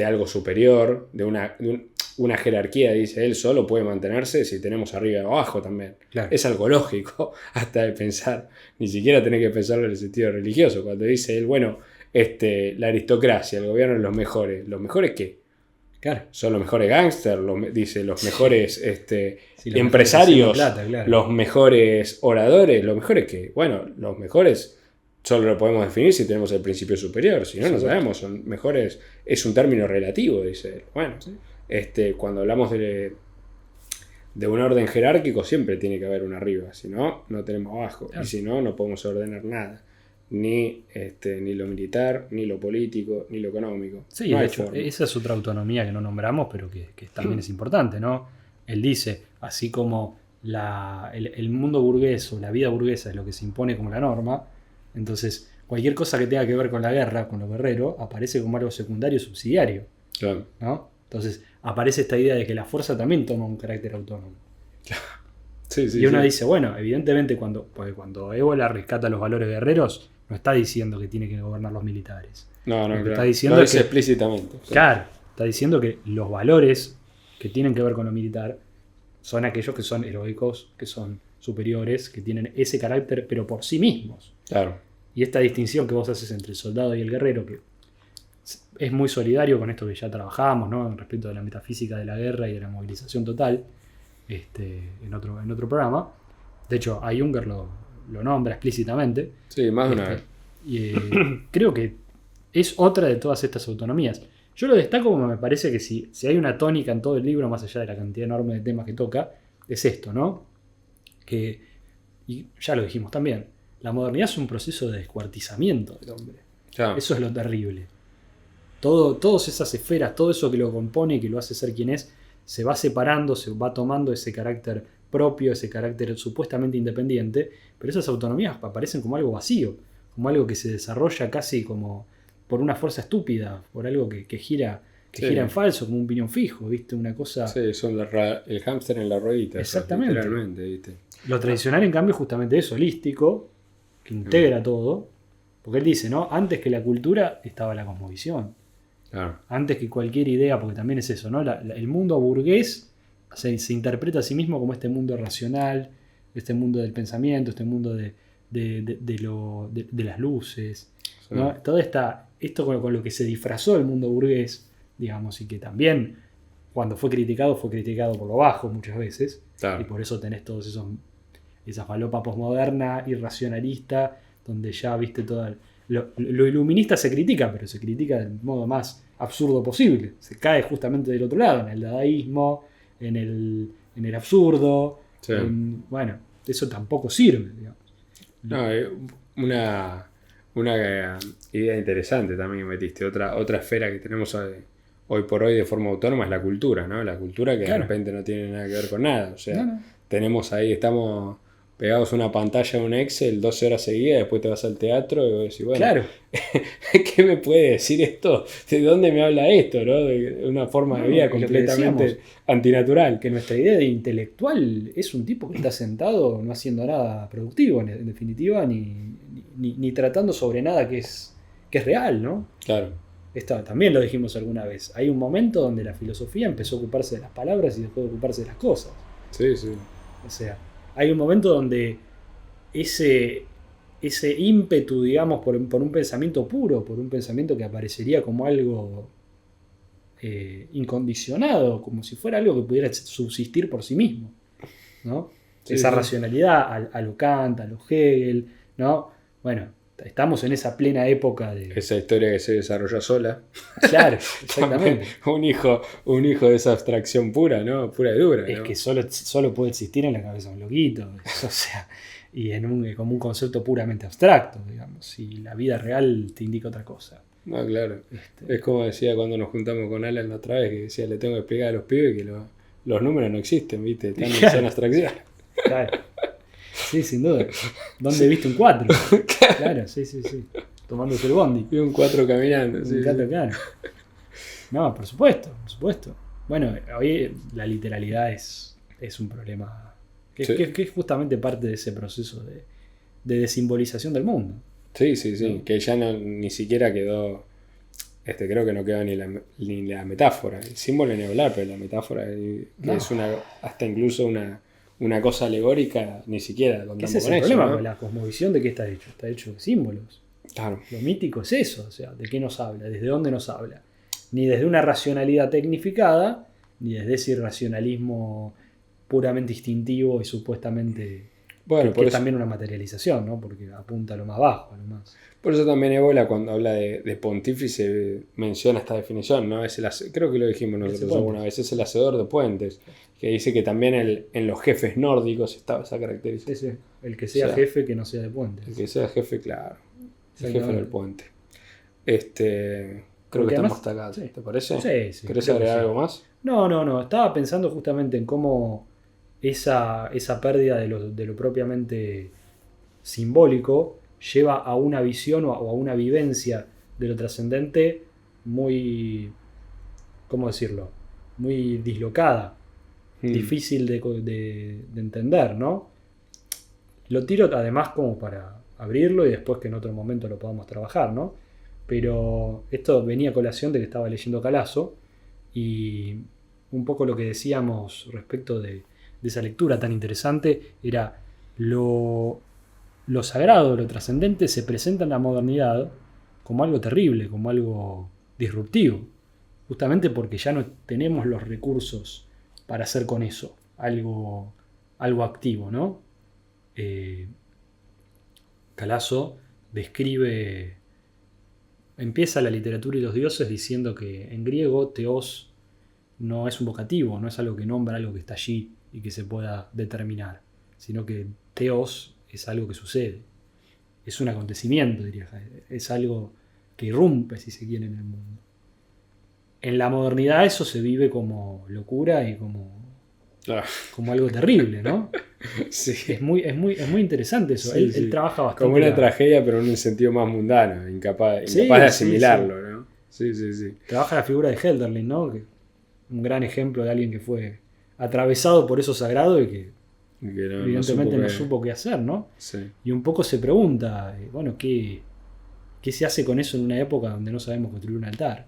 algo superior, de una jerarquía. Dice, él solo puede mantenerse si tenemos arriba y abajo también. Claro. Es algo lógico hasta de pensar, ni siquiera tenés que pensarlo en el sentido religioso. Cuando dice él, bueno, la aristocracia, el gobierno es los mejores. ¿Los mejores qué? Claro. Son los mejores gángsters, dice, los mejores Sí, los empresarios, mejores haciendo plata, claro. los mejores oradores, los mejores que, bueno, los mejores solo lo podemos definir si tenemos el principio superior, si no, no sabemos, son mejores, es un término relativo, dice él. Bueno, Sí. cuando hablamos de un orden jerárquico siempre tiene que haber un arriba, si no, no tenemos abajo, Claro. y si no, no podemos ordenar nada. Ni lo militar, ni lo político, ni lo económico. Sí, no de hay hecho, forma. esa es otra autonomía que no nombramos, pero que también es importante, ¿no? Él dice, así como el mundo burgués o la vida burguesa es lo que se impone como la norma, entonces cualquier cosa que tenga que ver con la guerra, con los guerreros, aparece como algo secundario, subsidiario, Claro. ¿no? Entonces aparece esta idea de que la fuerza también toma un carácter autónomo. Sí, sí, Y uno sí. dice, bueno, evidentemente porque cuando Ébola rescata los valores guerreros, no está diciendo que tiene que gobernar los militares. No, Lo que claro. está diciendo Lo es dice que- explícitamente. Claro, está diciendo que los valores que tienen que ver con lo militar son aquellos que son heroicos, que son superiores, que tienen ese carácter, pero por sí mismos. Claro. Y esta distinción que vos haces entre el soldado y el guerrero, que es muy solidario con esto que ya trabajamos, ¿no? Respecto de la metafísica de la guerra y de la movilización total, en otro programa. De hecho, a Junger lo nombra explícitamente. Sí, más de una vez. Y creo que es otra de todas estas autonomías. Yo lo destaco como me parece que si hay una tónica en todo el libro, más allá de la cantidad enorme de temas que toca, es esto, ¿no? Y ya lo dijimos también, la modernidad es un proceso de descuartizamiento del hombre. Claro. Eso es lo terrible. Todas esas esferas, todo eso que lo compone y que lo hace ser quien es, se va separando, se va tomando ese carácter propio, ese carácter supuestamente independiente, pero esas autonomías aparecen como algo vacío, como algo que se desarrolla casi como por una fuerza estúpida, por algo que gira, Sí. gira en falso, como un piñón fijo, ¿viste? Una cosa... Sí, son el hámster en la ruedita. Exactamente. Literalmente, ¿viste? Lo tradicional, en cambio, es justamente eso, holístico, que integra todo, porque él dice, ¿no? Antes que la cultura estaba la cosmovisión. Claro. Antes que cualquier idea, porque también es eso, ¿no? El mundo burgués se interpreta a sí mismo como este mundo racional, este mundo del pensamiento, este mundo de las luces, Sí. ¿no? Esto con lo que se disfrazó el mundo burgués, digamos, y que también cuando fue criticado por lo bajo muchas veces, Claro. y por eso tenés todos esa falopa posmoderna, irracionalista, donde ya viste toda... Lo iluminista se critica, pero se critica del modo más absurdo posible. Se cae justamente del otro lado, en el dadaísmo, en el absurdo. Sí. Bueno, eso tampoco sirve, digamos. No, una idea interesante también que metiste. Otra esfera que tenemos hoy por hoy de forma autónoma es la cultura, ¿no? La cultura que Claro. de repente no tiene nada que ver con nada. O sea, No. tenemos ahí, estamos pegados a una pantalla de un Excel 12 horas seguidas, después te vas al teatro y vos decís, bueno, Claro, ¿qué me puede decir esto? ¿De dónde me habla esto? ¿No? De una forma de No, vida es lo que completamente decíamos. antinatural. que nuestra idea de intelectual es un tipo que está sentado no haciendo nada productivo, en definitiva, ni tratando sobre nada que es real, ¿no? Claro. Esto también lo dijimos alguna vez. Hay un momento donde la filosofía empezó a ocuparse de las palabras y dejó de ocuparse de las cosas. Sí, sí. O sea, hay un momento donde ese ímpetu, digamos, por un pensamiento puro, por un pensamiento que aparecería como algo incondicionado, como si fuera algo que pudiera subsistir por sí mismo, ¿no? Sí, Esa sí. racionalidad a lo Kant, a lo Hegel, ¿no? Bueno, estamos en esa plena época de... Esa historia que se desarrolla sola. Claro, exactamente. un hijo de esa abstracción pura, ¿no? Pura y dura. Es ¿no? que solo puede existir en la cabeza de un loquito, o sea, y como un concepto puramente abstracto, digamos, y la vida real te indica otra cosa. No, claro. Este, Es como decía cuando nos juntamos con Alan la otra vez, que decía, le tengo que explicar a los pibes que los números no existen, ¿viste? Están en Claro. son abstracción. Claro. Sí, sin duda. ¿Dónde viste un 4? Claro, sí. Tomándose el bondi. Y un 4 caminando. sí, Un sí. gato, claro. No, por supuesto. Bueno, hoy la literalidad es un problema que Sí. es justamente parte de ese proceso de desimbolización del mundo. Sí. ¿No? Que ya ni siquiera quedó. Creo que no quedó ni la metáfora. El símbolo ni hablar, pero la metáfora, que No. es hasta incluso una cosa alegórica, ni siquiera Que contamos ese es con el eso, problema, ¿no? porque la cosmovisión de qué está hecho de símbolos. Claro. Lo mítico es eso, o sea, ¿de qué nos habla? ¿Desde dónde nos habla? ni desde una racionalidad tecnificada, ni desde ese irracionalismo puramente instintivo y supuestamente Bueno, que es también una materialización, ¿no? Porque apunta a lo más bajo, a lo más. por eso también Ébola, cuando habla de pontífice, menciona esta definición, ¿no? Creo que lo dijimos nosotros alguna vez, es el hacedor de puentes, que dice que también en los jefes nórdicos estaba esa característica. Sí, sí. El que sea jefe, que no sea de puentes. El que sea jefe, claro. El jefe del puente. Creo que estamos hasta acá, sí. ¿te parece? Sí. ¿Querés agregar algo más? No. Estaba pensando justamente en cómo esa pérdida de lo propiamente simbólico lleva a una visión o a una vivencia de lo trascendente muy, ¿cómo decirlo? Muy dislocada, difícil de entender, ¿no? Lo tiro además como para abrirlo y después que en otro momento lo podamos trabajar, ¿no? Pero esto venía a colación de que estaba leyendo Calazo y un poco lo que decíamos respecto de esa lectura tan interesante era lo sagrado, lo trascendente se presenta en la modernidad como algo terrible, como algo disruptivo, justamente porque ya no tenemos los recursos para hacer con eso algo activo, ¿no? Calazo empieza la literatura y los dioses diciendo que en griego teos no es un vocativo, no es algo que nombra algo que está allí y que se pueda determinar, sino que teos es algo que sucede, es un acontecimiento, diría, es algo que irrumpe, si se quiere, en el mundo. En la modernidad eso se vive como locura y como algo terrible, ¿no? Sí. Es muy interesante eso. Sí, él trabaja bastante. Como una tragedia, pero en un sentido más mundano, incapaz de asimilarlo, ¿no? Sí. Trabaja la figura de Hölderlin, ¿no? Que, un gran ejemplo de alguien que fue atravesado por eso sagrado y que evidentemente no supo qué hacer, ¿no? Sí. Y un poco se pregunta, bueno, ¿qué se hace con eso en una época donde no sabemos construir un altar?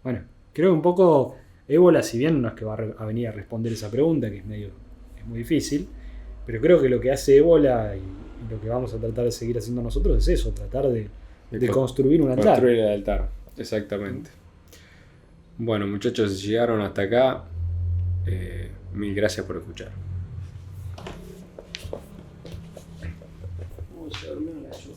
Bueno, creo que un poco Ébola, si bien no es que va a venir a responder esa pregunta, que es muy difícil, pero creo que lo que hace Ébola y lo que vamos a tratar de seguir haciendo nosotros es eso, tratar de construir un altar. Construir el altar, exactamente. Bueno, muchachos, si llegaron hasta acá, mil gracias por escuchar. Vamos a dormir en la lluvia.